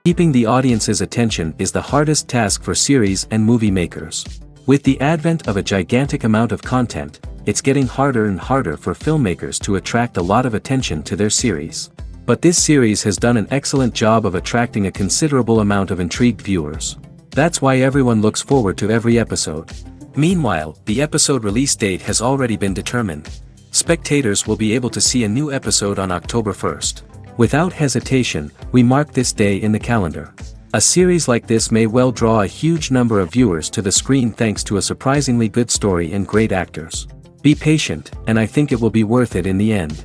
Keeping the audience's attention is the hardest task for series and movie makers. With the advent of a gigantic amount of content, it's getting harder and harder for filmmakers to attract a lot of attention to their series. But this series has done an excellent job of attracting a considerable amount of intrigued viewers. That's why everyone looks forward to every episode. Meanwhile, the episode release date has already been determined. Spectators will be able to see a new episode on October 1st. Without hesitation, we mark this day in the calendar. A series like this may well draw a huge number of viewers to the screen thanks to a surprisingly good story and great actors. Be patient, and I think it will be worth it in the end.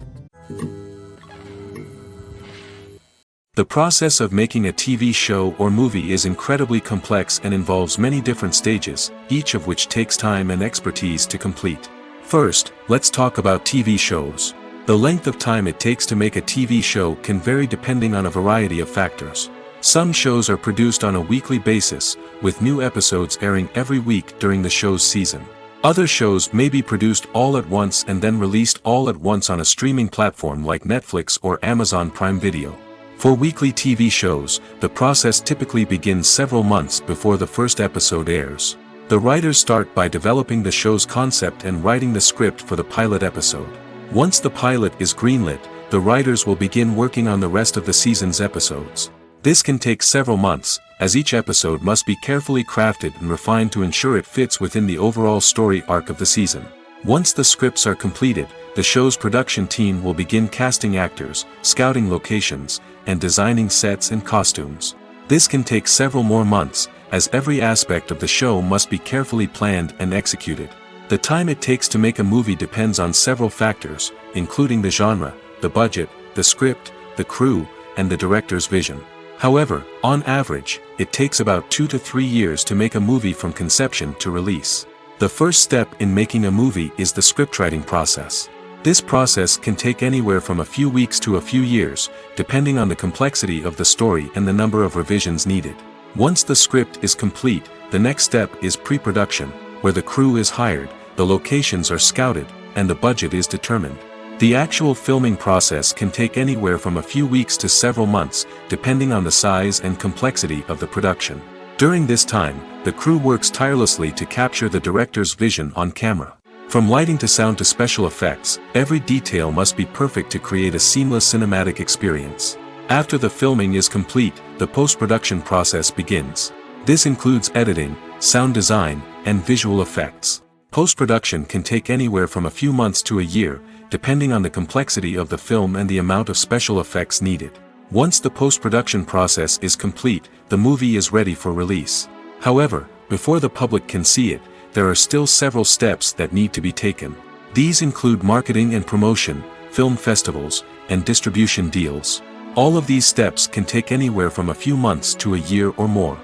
The process of making a TV show or movie is incredibly complex and involves many different stages, each of which takes time and expertise to complete. First, let's talk about TV shows. The length of time it takes to make a TV show can vary depending on a variety of factors. Some shows are produced on a weekly basis, with new episodes airing every week during the show's season. Other shows may be produced all at once and then released all at once on a streaming platform like Netflix or Amazon Prime Video. For weekly TV shows, the process typically begins several months before the first episode airs. The writers start by developing the show's concept and writing the script for the pilot episode. Once the pilot is greenlit, the writers will begin working on the rest of the season's episodes. This can take several months, as each episode must be carefully crafted and refined to ensure it fits within the overall story arc of the season. Once the scripts are completed, the show's production team will begin casting actors, scouting locations, and designing sets and costumes. This can take several more months, as every aspect of the show must be carefully planned and executed. The time it takes to make a movie depends on several factors, including the genre, the budget, the script, the crew, and the director's vision. However, on average, it takes about 2 to 3 years to make a movie from conception to release. The first step in making a movie is the scriptwriting process. This process can take anywhere from a few weeks to a few years, depending on the complexity of the story and the number of revisions needed. Once the script is complete, the next step is pre-production, where the crew is hired, the locations are scouted, and the budget is determined. The actual filming process can take anywhere from a few weeks to several months, depending on the size and complexity of the production. During this time, the crew works tirelessly to capture the director's vision on camera. From lighting to sound to special effects, every detail must be perfect to create a seamless cinematic experience. After the filming is complete, the post-production process begins. This includes editing, sound design, and visual effects. Post-production can take anywhere from a few months to a year, depending on the complexity of the film and the amount of special effects needed. Once the post-production process is complete, the movie is ready for release. However, before the public can see it, there are still several steps that need to be taken. These include marketing and promotion, film festivals, and distribution deals. All of these steps can take anywhere from a few months to a year or more.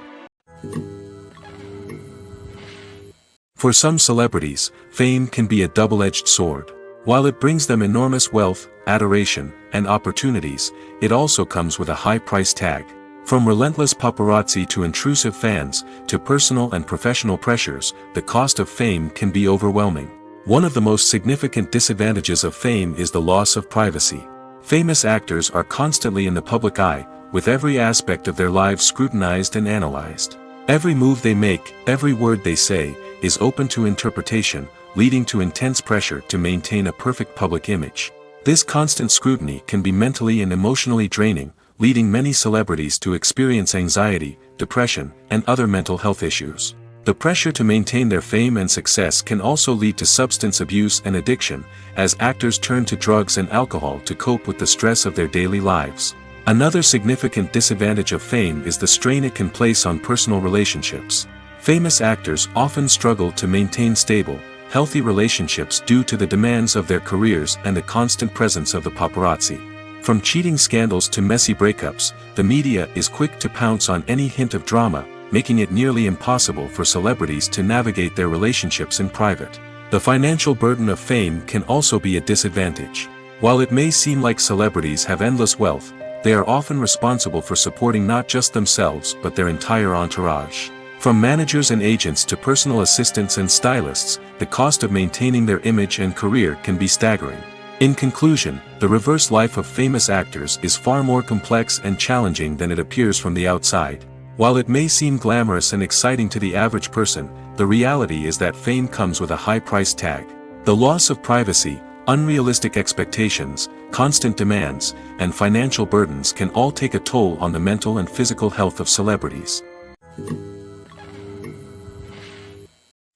For some celebrities, fame can be a double-edged sword. While it brings them enormous wealth, adoration, and opportunities, it also comes with a high price tag. From relentless paparazzi to intrusive fans, to personal and professional pressures, the cost of fame can be overwhelming. One of the most significant disadvantages of fame is the loss of privacy. Famous actors are constantly in the public eye, with every aspect of their lives scrutinized and analyzed. Every move they make, every word they say, is open to interpretation, leading to intense pressure to maintain a perfect public image. This constant scrutiny can be mentally and emotionally draining, leading many celebrities to experience anxiety, depression, and other mental health issues. The pressure to maintain their fame and success can also lead to substance abuse and addiction, as actors turn to drugs and alcohol to cope with the stress of their daily lives. Another significant disadvantage of fame is the strain it can place on personal relationships. Famous actors often struggle to maintain stable, healthy relationships due to the demands of their careers and the constant presence of the paparazzi. From cheating scandals to messy breakups, the media is quick to pounce on any hint of drama, making it nearly impossible for celebrities to navigate their relationships in private. The financial burden of fame can also be a disadvantage. While it may seem like celebrities have endless wealth, they are often responsible for supporting not just themselves but their entire entourage. From managers and agents to personal assistants and stylists, the cost of maintaining their image and career can be staggering. In conclusion, the reverse life of famous actors is far more complex and challenging than it appears from the outside. While it may seem glamorous and exciting to the average person, the reality is that fame comes with a high price tag. The loss of privacy, unrealistic expectations, constant demands, and financial burdens can all take a toll on the mental and physical health of celebrities.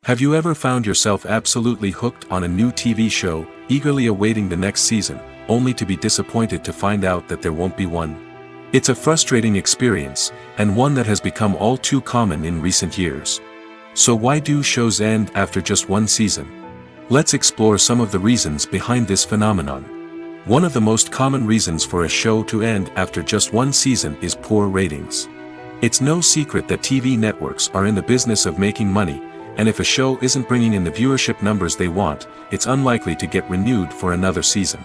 Have you ever found yourself absolutely hooked on a new TV show, eagerly awaiting the next season, only to be disappointed to find out that there won't be one? It's a frustrating experience, and one that has become all too common in recent years. So why do shows end after just one season? Let's explore some of the reasons behind this phenomenon. One of the most common reasons for a show to end after just one season is poor ratings. It's no secret that TV networks are in the business of making money, and if a show isn't bringing in the viewership numbers they want, it's unlikely to get renewed for another season.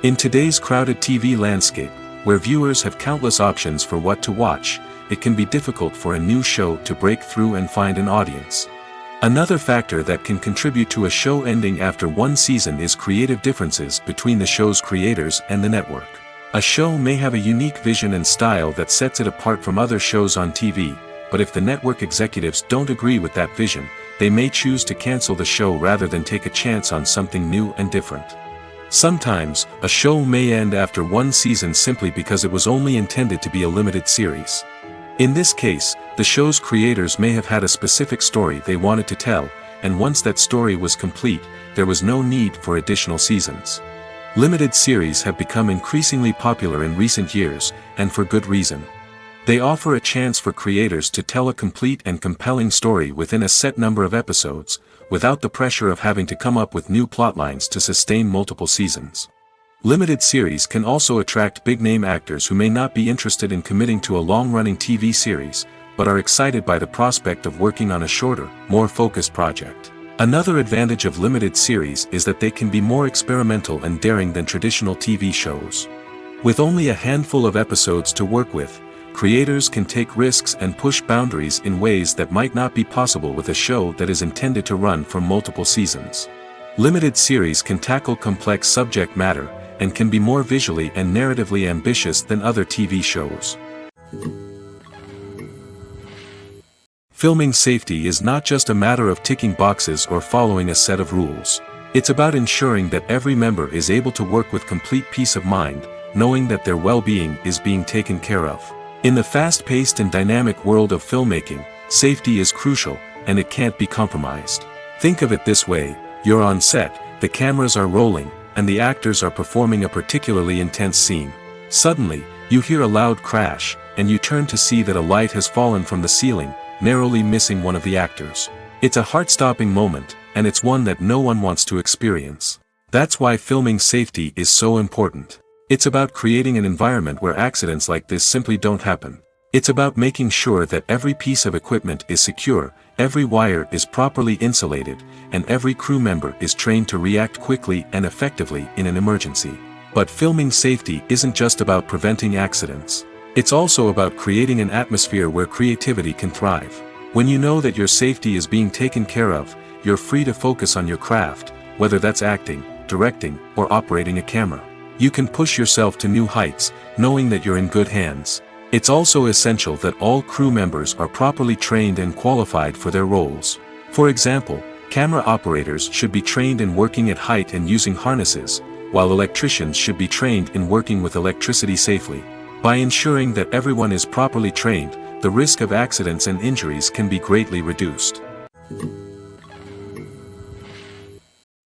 In today's crowded TV landscape, where viewers have countless options for what to watch, it can be difficult for a new show to break through and find an audience. Another factor that can contribute to a show ending after one season is creative differences between the show's creators and the network. A show may have a unique vision and style that sets it apart from other shows on TV, but if the network executives don't agree with that vision, they may choose to cancel the show rather than take a chance on something new and different. Sometimes, a show may end after one season simply because it was only intended to be a limited series. In this case, the show's creators may have had a specific story they wanted to tell, and once that story was complete, there was no need for additional seasons. Limited series have become increasingly popular in recent years, and for good reason. They offer a chance for creators to tell a complete and compelling story within a set number of episodes, without the pressure of having to come up with new plotlines to sustain multiple seasons. Limited series can also attract big-name actors who may not be interested in committing to a long-running TV series, but are excited by the prospect of working on a shorter, more focused project. Another advantage of limited series is that they can be more experimental and daring than traditional TV shows. With only a handful of episodes to work with, creators can take risks and push boundaries in ways that might not be possible with a show that is intended to run for multiple seasons. Limited series can tackle complex subject matter, and can be more visually and narratively ambitious than other TV shows. Filming safety is not just a matter of ticking boxes or following a set of rules. It's about ensuring that every member is able to work with complete peace of mind, knowing that their well-being is being taken care of. In the fast-paced and dynamic world of filmmaking, safety is crucial, and it can't be compromised. Think of it this way: you're on set, the cameras are rolling, and the actors are performing a particularly intense scene. Suddenly, you hear a loud crash, and you turn to see that a light has fallen from the ceiling, narrowly missing one of the actors. It's a heart-stopping moment, and it's one that no one wants to experience. That's why filming safety is so important. It's about creating an environment where accidents like this simply don't happen. It's about making sure that every piece of equipment is secure, every wire is properly insulated, and every crew member is trained to react quickly and effectively in an emergency. But filming safety isn't just about preventing accidents. It's also about creating an atmosphere where creativity can thrive. When you know that your safety is being taken care of, you're free to focus on your craft, whether that's acting, directing, or operating a camera. You can push yourself to new heights, knowing that you're in good hands. It's also essential that all crew members are properly trained and qualified for their roles. For example, camera operators should be trained in working at height and using harnesses, while electricians should be trained in working with electricity safely. By ensuring that everyone is properly trained, the risk of accidents and injuries can be greatly reduced.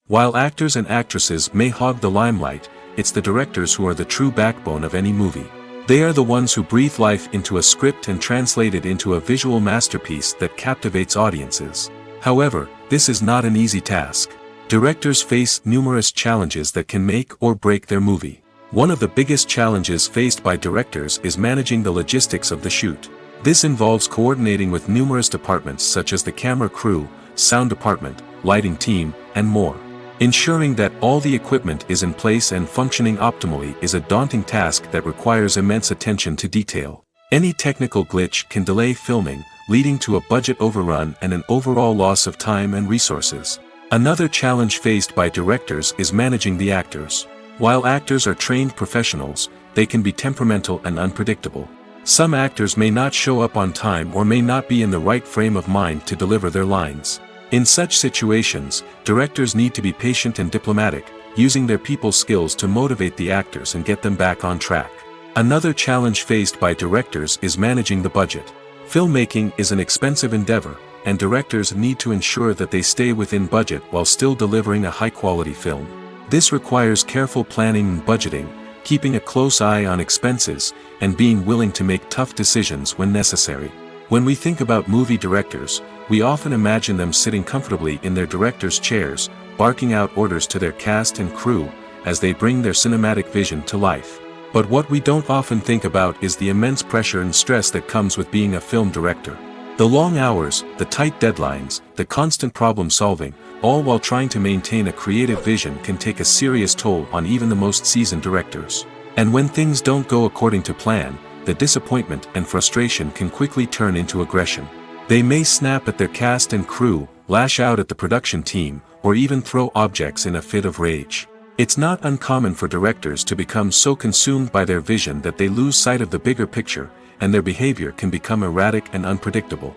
While actors and actresses may hog the limelight, it's the directors who are the true backbone of any movie. They are the ones who breathe life into a script and translate it into a visual masterpiece that captivates audiences. However, this is not an easy task. Directors face numerous challenges that can make or break their movie. One of the biggest challenges faced by directors is managing the logistics of the shoot. This involves coordinating with numerous departments such as the camera crew, sound department, lighting team, and more. Ensuring that all the equipment is in place and functioning optimally is a daunting task that requires immense attention to detail. Any technical glitch can delay filming, leading to a budget overrun and an overall loss of time and resources. Another challenge faced by directors is managing the actors. While actors are trained professionals, they can be temperamental and unpredictable. Some actors may not show up on time or may not be in the right frame of mind to deliver their lines. In such situations, directors need to be patient and diplomatic, using their people skills to motivate the actors and get them back on track. Another challenge faced by directors is managing the budget. Filmmaking is an expensive endeavor, and directors need to ensure that they stay within budget while still delivering a high-quality film. This requires careful planning and budgeting, keeping a close eye on expenses, and being willing to make tough decisions when necessary. When we think about movie directors, we often imagine them sitting comfortably in their director's chairs, barking out orders to their cast and crew, as they bring their cinematic vision to life. But what we don't often think about is the immense pressure and stress that comes with being a film director. The long hours, the tight deadlines, the constant problem solving, all while trying to maintain a creative vision can take a serious toll on even the most seasoned directors. And when things don't go according to plan, the disappointment and frustration can quickly turn into aggression. They may snap at their cast and crew, lash out at the production team, or even throw objects in a fit of rage. It's not uncommon for directors to become so consumed by their vision that they lose sight of the bigger picture, and their behavior can become erratic and unpredictable.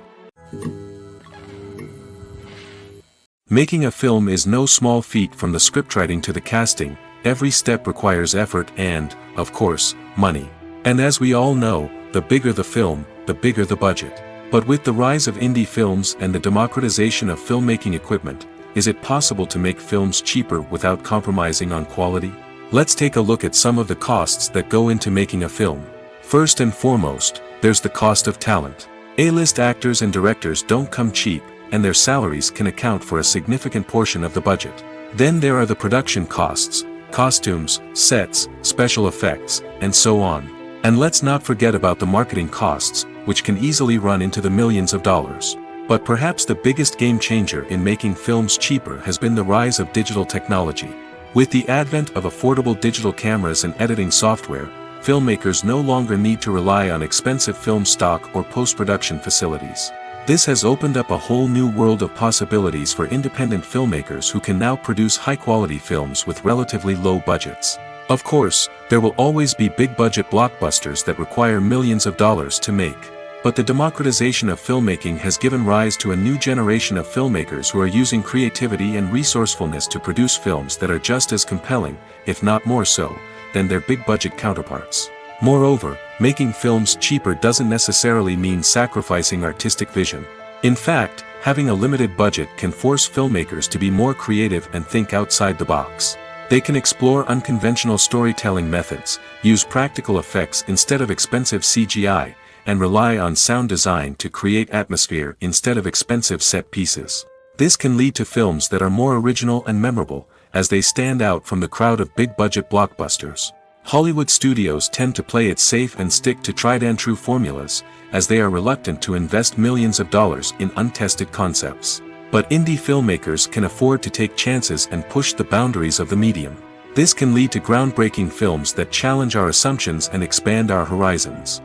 Making a film is no small feat. From the scriptwriting to the casting, every step requires effort and, of course, money. And as we all know, the bigger the film, the bigger the budget. But with the rise of indie films and the democratization of filmmaking equipment, is it possible to make films cheaper without compromising on quality? Let's take a look at some of the costs that go into making a film. First and foremost, there's the cost of talent. A-list actors and directors don't come cheap, and their salaries can account for a significant portion of the budget. Then there are the production costs, costumes, sets, special effects, and so on. And let's not forget about the marketing costs, which can easily run into the millions of dollars. But perhaps the biggest game changer in making films cheaper has been the rise of digital technology. With the advent of affordable digital cameras and editing software, filmmakers no longer need to rely on expensive film stock or post-production facilities. This has opened up a whole new world of possibilities for independent filmmakers who can now produce high-quality films with relatively low budgets. Of course, there will always be big-budget blockbusters that require millions of dollars to make. But the democratization of filmmaking has given rise to a new generation of filmmakers who are using creativity and resourcefulness to produce films that are just as compelling, if not more so, than their big-budget counterparts. Moreover, making films cheaper doesn't necessarily mean sacrificing artistic vision. In fact, having a limited budget can force filmmakers to be more creative and think outside the box. They can explore unconventional storytelling methods, use practical effects instead of expensive CGI, and rely on sound design to create atmosphere instead of expensive set pieces. This can lead to films that are more original and memorable, as they stand out from the crowd of big-budget blockbusters. Hollywood studios tend to play it safe and stick to tried-and-true formulas, as they are reluctant to invest millions of dollars in untested concepts. But indie filmmakers can afford to take chances and push the boundaries of the medium. This can lead to groundbreaking films that challenge our assumptions and expand our horizons.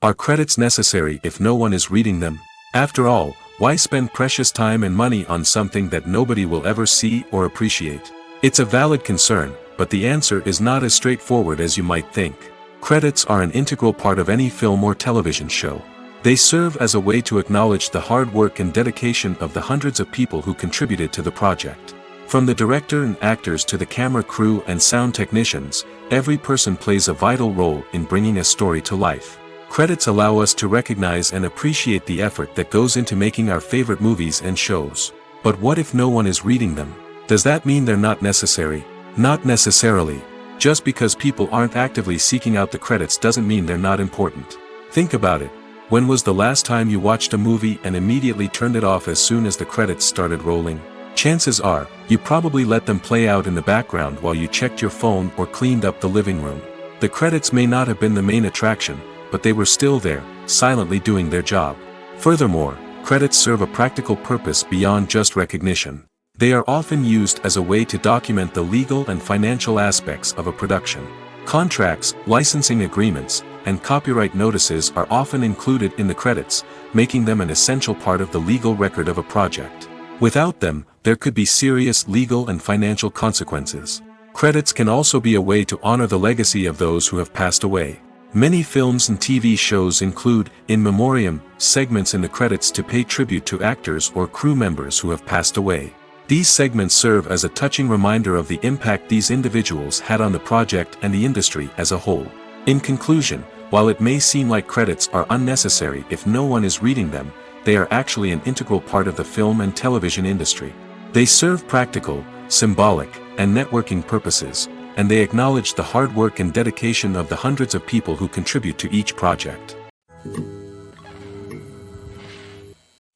Are credits necessary if no one is reading them? After all, why spend precious time and money on something that nobody will ever see or appreciate? It's a valid concern, but the answer is not as straightforward as you might think. Credits are an integral part of any film or television show. They serve as a way to acknowledge the hard work and dedication of the hundreds of people who contributed to the project. From the director and actors to the camera crew and sound technicians, every person plays a vital role in bringing a story to life. Credits allow us to recognize and appreciate the effort that goes into making our favorite movies and shows. But what if no one is reading them? Does that mean they're not necessary? Not necessarily. Just because people aren't actively seeking out the credits doesn't mean they're not important. Think about it. When was the last time you watched a movie and immediately turned it off as soon as the credits started rolling? Chances are, you probably let them play out in the background while you checked your phone or cleaned up the living room. The credits may not have been the main attraction, but they were still there, silently doing their job. Furthermore, credits serve a practical purpose beyond just recognition. They are often used as a way to document the legal and financial aspects of a production. Contracts, licensing agreements, and copyright notices are often included in the credits, making them an essential part of the legal record of a project. Without them, there could be serious legal and financial consequences. Credits can also be a way to honor the legacy of those who have passed away. Many films and TV shows include, in memoriam, segments in the credits to pay tribute to actors or crew members who have passed away. These segments serve as a touching reminder of the impact these individuals had on the project and the industry as a whole. In conclusion, while it may seem like credits are unnecessary if no one is reading them, they are actually an integral part of the film and television industry. They serve practical, symbolic, and networking purposes, and they acknowledge the hard work and dedication of the hundreds of people who contribute to each project.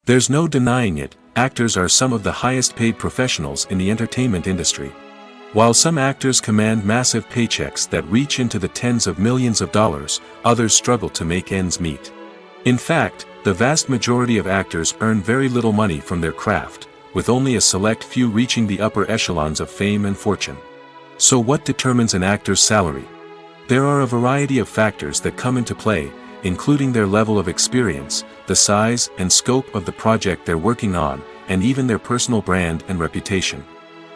There's no denying it, actors are some of the highest paid professionals in the entertainment industry. While some actors command massive paychecks that reach into the tens of millions of dollars, others struggle to make ends meet. In fact, the vast majority of actors earn very little money from their craft, with only a select few reaching the upper echelons of fame and fortune. So what determines an actor's salary? There are a variety of factors that come into play, including their level of experience, the size and scope of the project they're working on, and even their personal brand and reputation.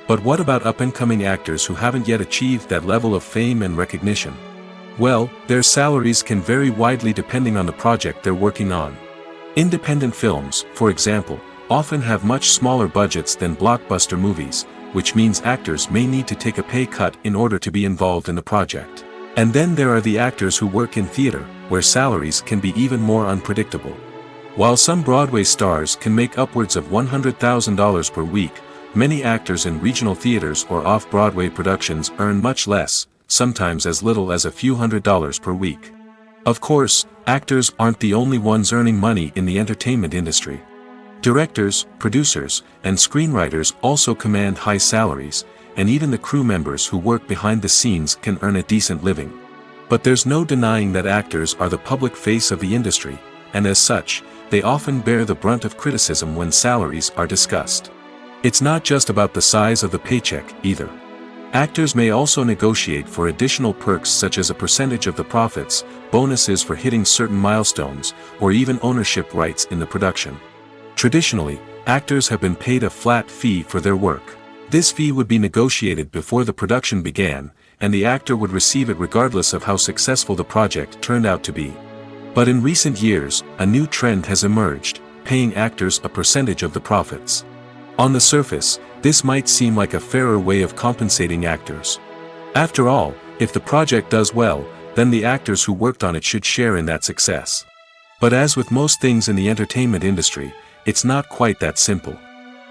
But what about up-and-coming actors who haven't yet achieved that level of fame and recognition? Well, their salaries can vary widely depending on the project they're working on. Independent films, for example, often have much smaller budgets than blockbuster movies, which means actors may need to take a pay cut in order to be involved in the project. And then there are the actors who work in theater, where salaries can be even more unpredictable. While some Broadway stars can make upwards of $100,000 per week, many actors in regional theaters or off-Broadway productions earn much less, sometimes as little as a few $100s per week. Of course, actors aren't the only ones earning money in the entertainment industry. Directors, producers, and screenwriters also command high salaries, and even the crew members who work behind the scenes can earn a decent living. But there's no denying that actors are the public face of the industry, and as such, they often bear the brunt of criticism when salaries are discussed. It's not just about the size of the paycheck, either. Actors may also negotiate for additional perks such as a percentage of the profits, bonuses for hitting certain milestones, or even ownership rights in the production. Traditionally, actors have been paid a flat fee for their work. This fee would be negotiated before the production began, and the actor would receive it regardless of how successful the project turned out to be. But in recent years, a new trend has emerged, paying actors a percentage of the profits. On the surface, this might seem like a fairer way of compensating actors. After all, if the project does well, then the actors who worked on it should share in that success. But as with most things in the entertainment industry, it's not quite that simple.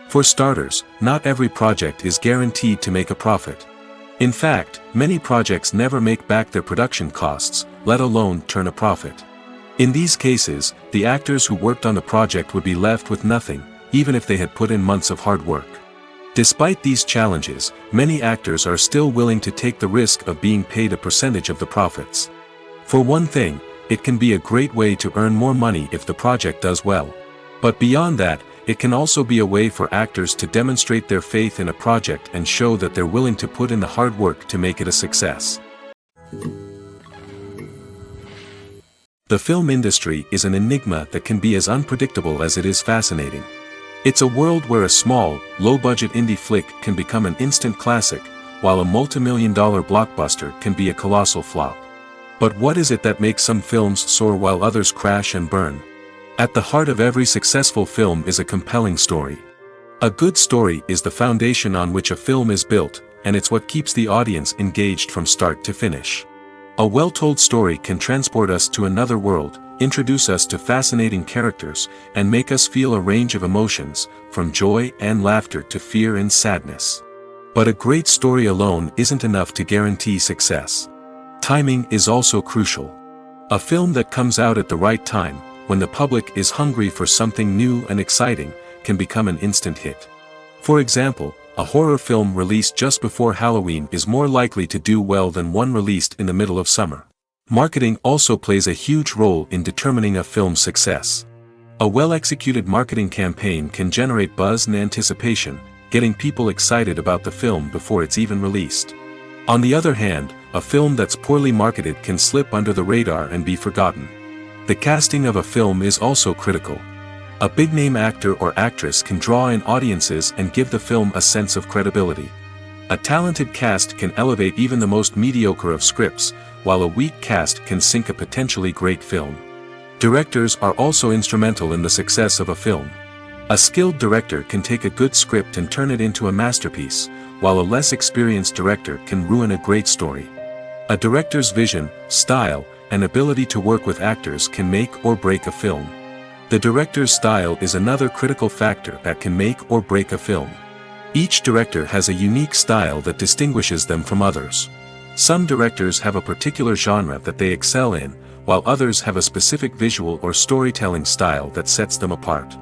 For starters, not every project is guaranteed to make a profit. In fact, many projects never make back their production costs, let alone turn a profit. In these cases, the actors who worked on the project would be left with nothing, even if they had put in months of hard work. Despite these challenges, many actors are still willing to take the risk of being paid a percentage of the profits. For one thing, it can be a great way to earn more money if the project does well. But beyond that, it can also be a way for actors to demonstrate their faith in a project and show that they're willing to put in the hard work to make it a success. The film industry is an enigma that can be as unpredictable as it is fascinating. It's a world where a small, low-budget indie flick can become an instant classic, while a multi-million-dollar blockbuster can be a colossal flop. But what is it that makes some films soar while others crash and burn? At the heart of every successful film is a compelling story. A good story is the foundation on which a film is built, and it's what keeps the audience engaged from start to finish. A well-told story can transport us to another world, introduce us to fascinating characters, and make us feel a range of emotions, from joy and laughter to fear and sadness. But a great story alone isn't enough to guarantee success. Timing is also crucial. A film that comes out at the right time, when the public is hungry for something new and exciting, can become an instant hit. For example, a horror film released just before Halloween is more likely to do well than one released in the middle of summer. Marketing also plays a huge role in determining a film's success. A well-executed marketing campaign can generate buzz and anticipation, getting people excited about the film before it's even released. On the other hand, a film that's poorly marketed can slip under the radar and be forgotten. The casting of a film is also critical. A big-name actor or actress can draw in audiences and give the film a sense of credibility. A talented cast can elevate even the most mediocre of scripts, while a weak cast can sink a potentially great film. Directors are also instrumental in the success of a film. A skilled director can take a good script and turn it into a masterpiece, while a less experienced director can ruin a great story. A director's vision, style, and ability to work with actors can make or break a film. The director's style is another critical factor that can make or break a film. Each director has a unique style that distinguishes them from others. Some directors have a particular genre that they excel in, while others have a specific visual or storytelling style that sets them apart.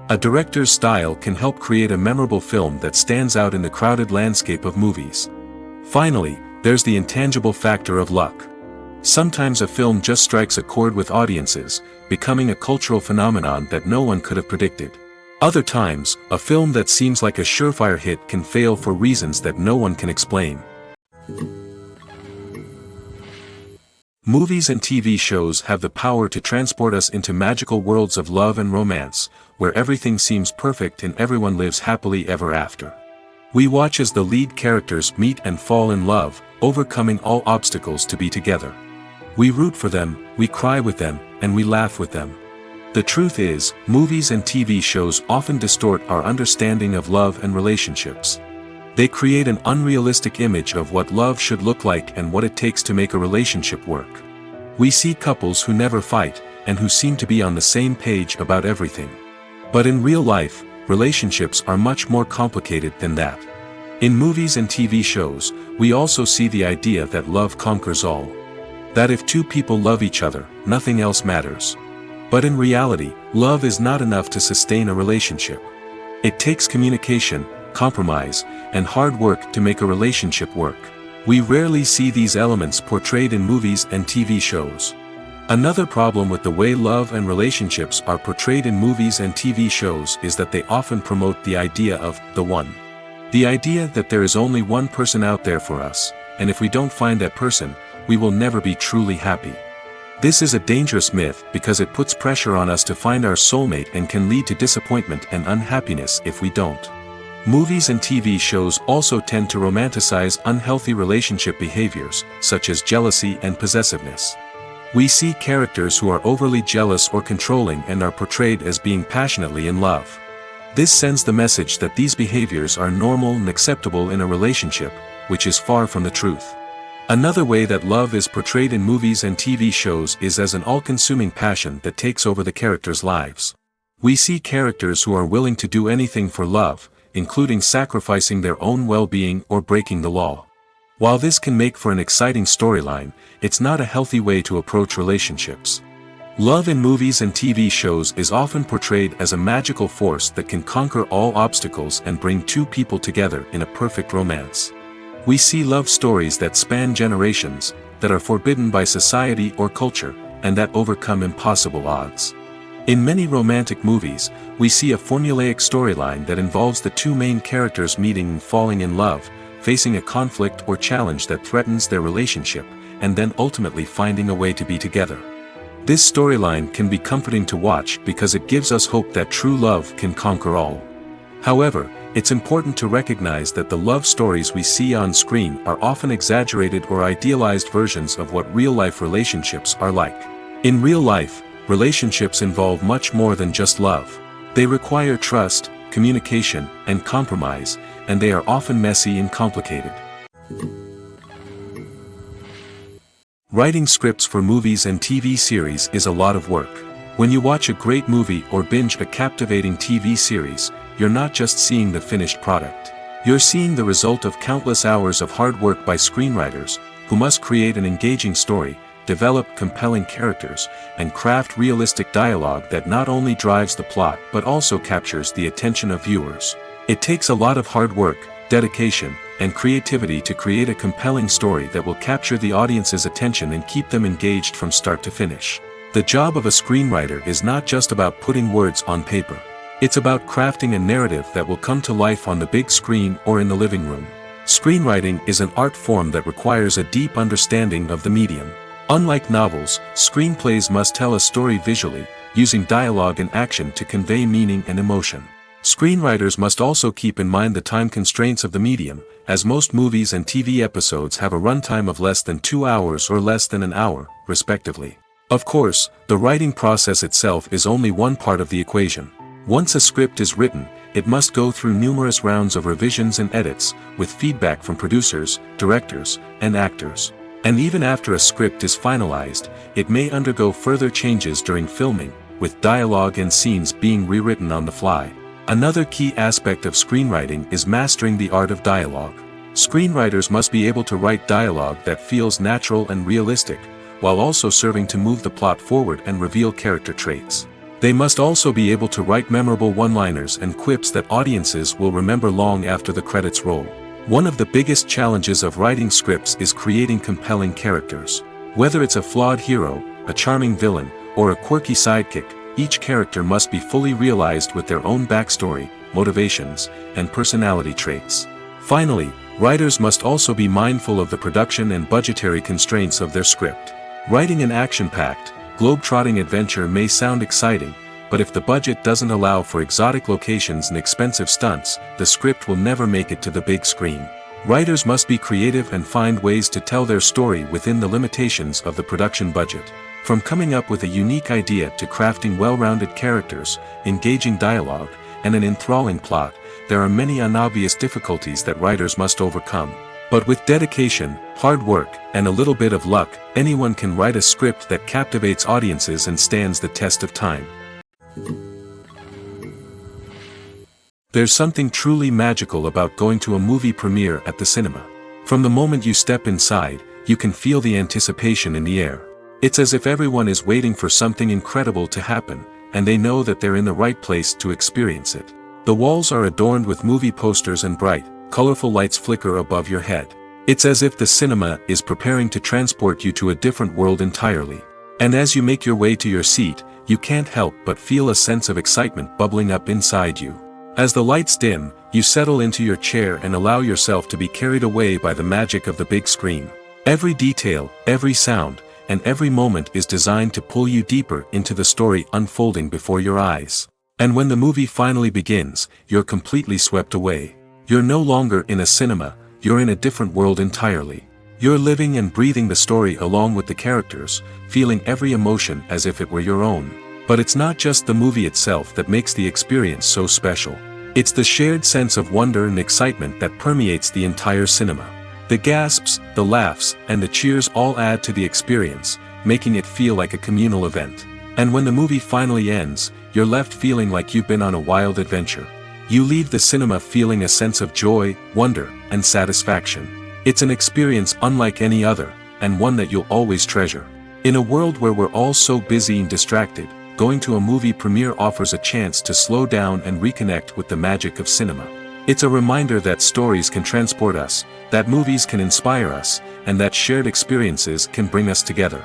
A director's style can help create a memorable film that stands out in the crowded landscape of movies. Finally, there's the intangible factor of luck. Sometimes a film just strikes a chord with audiences, becoming a cultural phenomenon that no one could have predicted. Other times, a film that seems like a surefire hit can fail for reasons that no one can explain. Movies and TV shows have the power to transport us into magical worlds of love and romance, where everything seems perfect and everyone lives happily ever after. We watch as the lead characters meet and fall in love, overcoming all obstacles to be together. We root for them, we cry with them, and we laugh with them. The truth is, movies and TV shows often distort our understanding of love and relationships. They create an unrealistic image of what love should look like and what it takes to make a relationship work. We see couples who never fight, and who seem to be on the same page about everything. But in real life, relationships are much more complicated than that. In movies and TV shows, we also see the idea that love conquers all. That if two people love each other, nothing else matters. But in reality, love is not enough to sustain a relationship. It takes communication, compromise, and hard work to make a relationship work. We rarely see these elements portrayed in movies and TV shows. Another problem with the way love and relationships are portrayed in movies and TV shows is that they often promote the idea of the one. The idea that there is only one person out there for us, and if we don't find that person, we will never be truly happy. This is a dangerous myth because it puts pressure on us to find our soulmate and can lead to disappointment and unhappiness if we don't. Movies and TV shows also tend to romanticize unhealthy relationship behaviors, such as jealousy and possessiveness. We see characters who are overly jealous or controlling and are portrayed as being passionately in love. This sends the message that these behaviors are normal and acceptable in a relationship, which is far from the truth. Another way that love is portrayed in movies and TV shows is as an all-consuming passion that takes over the characters' lives. We see characters who are willing to do anything for love, including sacrificing their own well-being or breaking the law. While this can make for an exciting storyline, it's not a healthy way to approach relationships. Love in movies and TV shows is often portrayed as a magical force that can conquer all obstacles and bring two people together in a perfect romance. We see love stories that span generations, that are forbidden by society or culture, and that overcome impossible odds. In many romantic movies, we see a formulaic storyline that involves the two main characters meeting and falling in love, facing a conflict or challenge that threatens their relationship, and then ultimately finding a way to be together. This storyline can be comforting to watch because it gives us hope that true love can conquer all. However, it's important to recognize that the love stories we see on screen are often exaggerated or idealized versions of what real-life relationships are like. In real life, relationships involve much more than just love. They require trust, communication, and compromise, and they are often messy and complicated. Writing scripts for movies and TV series is a lot of work. When you watch a great movie or binge a captivating TV series, you're not just seeing the finished product. You're seeing the result of countless hours of hard work by screenwriters, who must create an engaging story, develop compelling characters, and craft realistic dialogue that not only drives the plot but also captures the attention of viewers. It takes a lot of hard work, dedication, and creativity to create a compelling story that will capture the audience's attention and keep them engaged from start to finish. The job of a screenwriter is not just about putting words on paper. It's about crafting a narrative that will come to life on the big screen or in the living room. Screenwriting is an art form that requires a deep understanding of the medium. Unlike novels, screenplays must tell a story visually, using dialogue and action to convey meaning and emotion. Screenwriters must also keep in mind the time constraints of the medium, as most movies and TV episodes have a runtime of less than 2 hours or less than an hour, respectively. Of course, the writing process itself is only one part of the equation. Once a script is written, it must go through numerous rounds of revisions and edits, with feedback from producers, directors, and actors. And even after a script is finalized, it may undergo further changes during filming, with dialogue and scenes being rewritten on the fly. Another key aspect of screenwriting is mastering the art of dialogue. Screenwriters must be able to write dialogue that feels natural and realistic, while also serving to move the plot forward and reveal character traits. They must also be able to write memorable one-liners and quips that audiences will remember long after the credits roll. One of the biggest challenges of writing scripts is creating compelling characters. Whether it's a flawed hero, a charming villain, or a quirky sidekick, each character must be fully realized with their own backstory, motivations, and personality traits. Finally, writers must also be mindful of the production and budgetary constraints of their script. Writing an action-packed, globe-trotting adventure may sound exciting, but if the budget doesn't allow for exotic locations and expensive stunts, the script will never make it to the big screen. Writers must be creative and find ways to tell their story within the limitations of the production budget. From coming up with a unique idea to crafting well-rounded characters, engaging dialogue, and an enthralling plot, there are many unobvious difficulties that writers must overcome. But with dedication, hard work, and a little bit of luck, anyone can write a script that captivates audiences and stands the test of time. There's something truly magical about going to a movie premiere at the cinema. From the moment you step inside, you can feel the anticipation in the air. It's as if everyone is waiting for something incredible to happen, and they know that they're in the right place to experience it. The walls are adorned with movie posters and bright, colorful lights flicker above your head. It's as if the cinema is preparing to transport you to a different world entirely. And as you make your way to your seat, you can't help but feel a sense of excitement bubbling up inside you. As the lights dim, you settle into your chair and allow yourself to be carried away by the magic of the big screen. Every detail, every sound, and every moment is designed to pull you deeper into the story unfolding before your eyes. And when the movie finally begins, you're completely swept away. You're no longer in a cinema, you're in a different world entirely. You're living and breathing the story along with the characters, feeling every emotion as if it were your own. But it's not just the movie itself that makes the experience so special. It's the shared sense of wonder and excitement that permeates the entire cinema. The gasps, the laughs, and the cheers all add to the experience, making it feel like a communal event. And when the movie finally ends, you're left feeling like you've been on a wild adventure. You leave the cinema feeling a sense of joy, wonder, and satisfaction. It's an experience unlike any other, and one that you'll always treasure. In a world where we're all so busy and distracted, going to a movie premiere offers a chance to slow down and reconnect with the magic of cinema. It's a reminder that stories can transport us, that movies can inspire us, and that shared experiences can bring us together.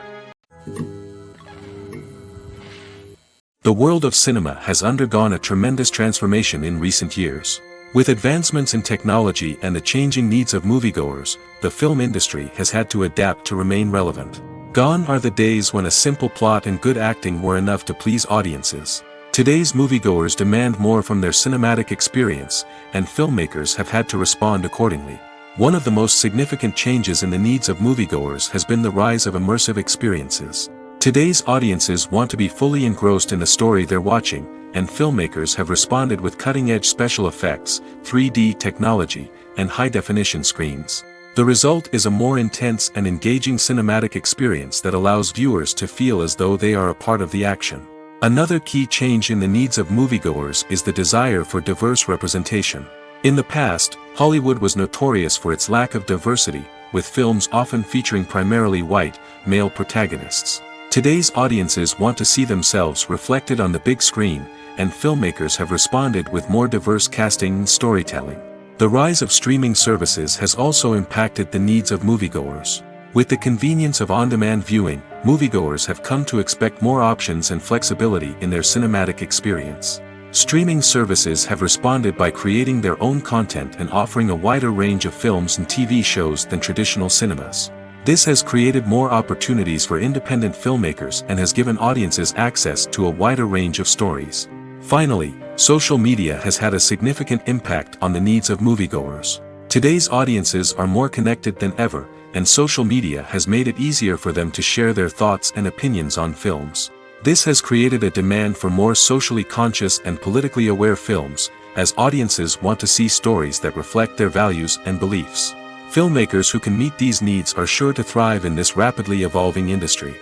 The world of cinema has undergone a tremendous transformation in recent years. With advancements in technology and the changing needs of moviegoers, the film industry has had to adapt to remain relevant. Gone are the days when a simple plot and good acting were enough to please audiences. Today's moviegoers demand more from their cinematic experience, and filmmakers have had to respond accordingly. One of the most significant changes in the needs of moviegoers has been the rise of immersive experiences. Today's audiences want to be fully engrossed in the story they're watching, and filmmakers have responded with cutting-edge special effects, 3D technology, and high-definition screens. The result is a more intense and engaging cinematic experience that allows viewers to feel as though they are a part of the action. Another key change in the needs of moviegoers is the desire for diverse representation. In the past, Hollywood was notorious for its lack of diversity, with films often featuring primarily white, male protagonists. Today's audiences want to see themselves reflected on the big screen, and filmmakers have responded with more diverse casting and storytelling. The rise of streaming services has also impacted the needs of moviegoers. With the convenience of on-demand viewing, moviegoers have come to expect more options and flexibility in their cinematic experience. Streaming services have responded by creating their own content and offering a wider range of films and TV shows than traditional cinemas. This has created more opportunities for independent filmmakers and has given audiences access to a wider range of stories. Finally, social media has had a significant impact on the needs of moviegoers. Today's audiences are more connected than ever, and social media has made it easier for them to share their thoughts and opinions on films. This has created a demand for more socially conscious and politically aware films, as audiences want to see stories that reflect their values and beliefs. Filmmakers who can meet these needs are sure to thrive in this rapidly evolving industry.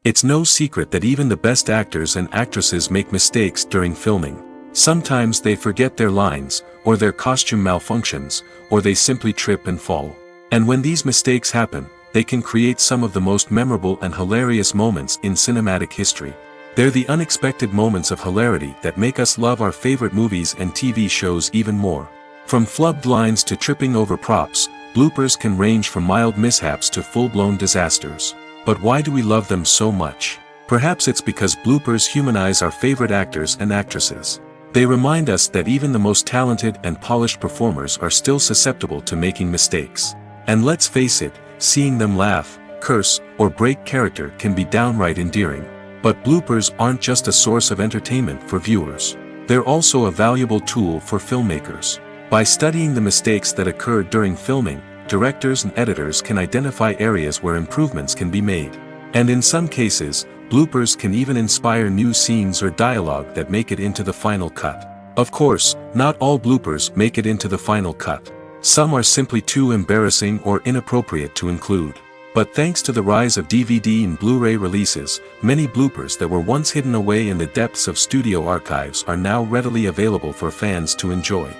It's no secret that even the best actors and actresses make mistakes during filming. Sometimes they forget their lines, or their costume malfunctions, or they simply trip and fall. And when these mistakes happen, they can create some of the most memorable and hilarious moments in cinematic history. They're the unexpected moments of hilarity that make us love our favorite movies and TV shows even more. From flubbed lines to tripping over props, bloopers can range from mild mishaps to full-blown disasters. But why do we love them so much? Perhaps it's because bloopers humanize our favorite actors and actresses. They remind us that even the most talented and polished performers are still susceptible to making mistakes. And let's face it, seeing them laugh, curse, or break character can be downright endearing. But bloopers aren't just a source of entertainment for viewers. They're also a valuable tool for filmmakers. By studying the mistakes that occurred during filming, directors and editors can identify areas where improvements can be made. And in some cases, bloopers can even inspire new scenes or dialogue that make it into the final cut. Of course, not all bloopers make it into the final cut. Some are simply too embarrassing or inappropriate to include. But thanks to the rise of DVD and Blu-ray releases, many bloopers that were once hidden away in the depths of studio archives are now readily available for fans to enjoy.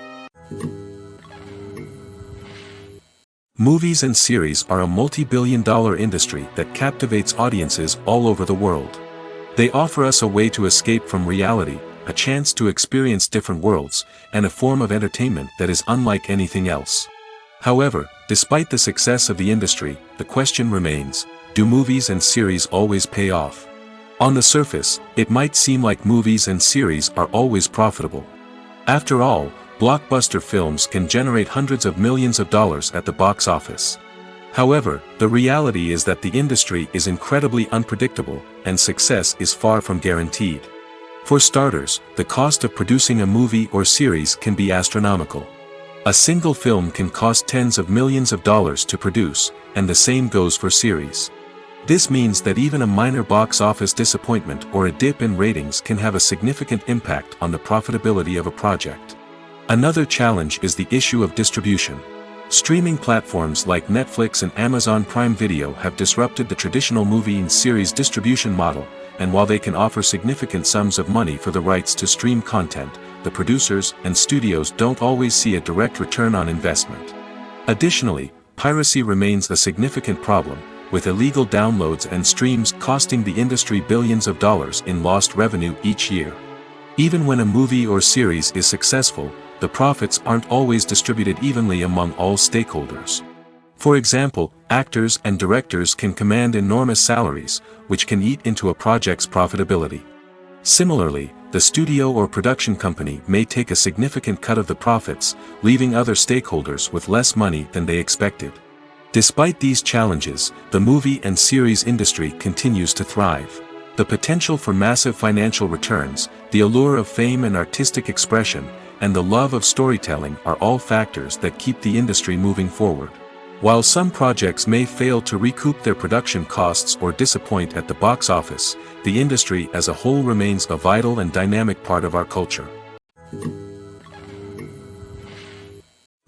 Movies and series are a multi-billion-dollar industry that captivates audiences all over the world. They offer us a way to escape from reality, a chance to experience different worlds, and a form of entertainment that is unlike anything else. However, despite the success of the industry, the question remains, do movies and series always pay off? On the surface, it might seem like movies and series are always profitable. After all, blockbuster films can generate hundreds of millions of dollars at the box office. However, the reality is that the industry is incredibly unpredictable, and success is far from guaranteed. For starters, the cost of producing a movie or series can be astronomical. A single film can cost tens of millions of dollars to produce, and the same goes for series. This means that even a minor box office disappointment or a dip in ratings can have a significant impact on the profitability of a project. Another challenge is the issue of distribution. Streaming platforms like Netflix and Amazon Prime Video have disrupted the traditional movie and series distribution model, and while they can offer significant sums of money for the rights to stream content, the producers and studios don't always see a direct return on investment. Additionally, piracy remains a significant problem, with illegal downloads and streams costing the industry billions of dollars in lost revenue each year. Even when a movie or series is successful, the profits aren't always distributed evenly among all stakeholders. For example, actors and directors can command enormous salaries, which can eat into a project's profitability. Similarly, the studio or production company may take a significant cut of the profits, leaving other stakeholders with less money than they expected. Despite these challenges, the movie and series industry continues to thrive. The potential for massive financial returns, the allure of fame and artistic expression, and the love of storytelling are all factors that keep the industry moving forward. While some projects may fail to recoup their production costs or disappoint at the box office, the industry as a whole remains a vital and dynamic part of our culture.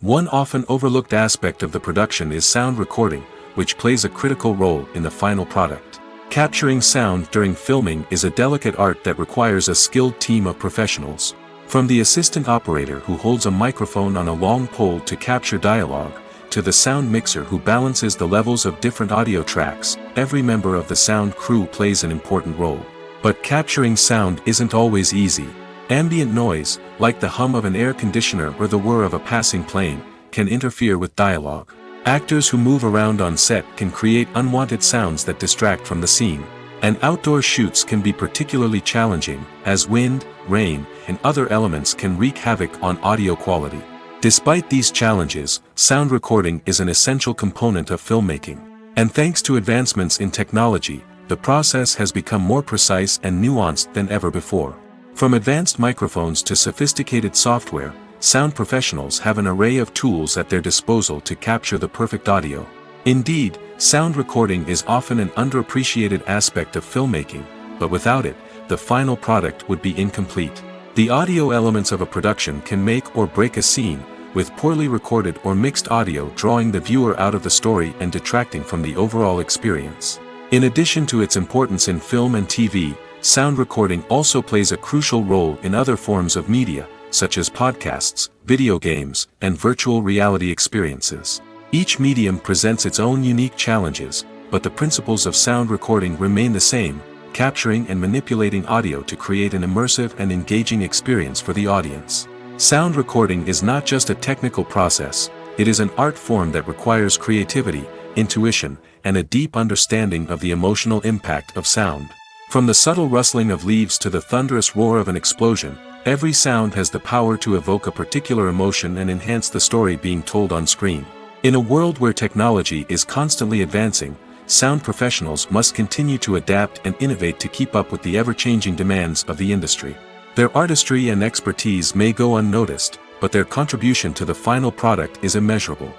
One often overlooked aspect of the production is sound recording, which plays a critical role in the final product. Capturing sound during filming is a delicate art that requires a skilled team of professionals. From the assistant operator who holds a microphone on a long pole to capture dialogue, to the sound mixer who balances the levels of different audio tracks, every member of the sound crew plays an important role. But capturing sound isn't always easy. Ambient noise, like the hum of an air conditioner or the whir of a passing plane, can interfere with dialogue. Actors who move around on set can create unwanted sounds that distract from the scene. And outdoor shoots can be particularly challenging, as wind, rain, and other elements can wreak havoc on audio quality. Despite these challenges, sound recording is an essential component of filmmaking. And thanks to advancements in technology, the process has become more precise and nuanced than ever before. From advanced microphones to sophisticated software, sound professionals have an array of tools at their disposal to capture the perfect audio. Indeed, sound recording is often an underappreciated aspect of filmmaking, but without it, the final product would be incomplete. The audio elements of a production can make or break a scene, with poorly recorded or mixed audio drawing the viewer out of the story and detracting from the overall experience. In addition to its importance in film and TV, sound recording also plays a crucial role in other forms of media, such as podcasts, video games, and virtual reality experiences. Each medium presents its own unique challenges, but the principles of sound recording remain the same, capturing and manipulating audio to create an immersive and engaging experience for the audience. Sound recording is not just a technical process, it is an art form that requires creativity, intuition, and a deep understanding of the emotional impact of sound. From the subtle rustling of leaves to the thunderous roar of an explosion, every sound has the power to evoke a particular emotion and enhance the story being told on screen. In a world where technology is constantly advancing, sound professionals must continue to adapt and innovate to keep up with the ever-changing demands of the industry. Their artistry and expertise may go unnoticed, but their contribution to the final product is immeasurable.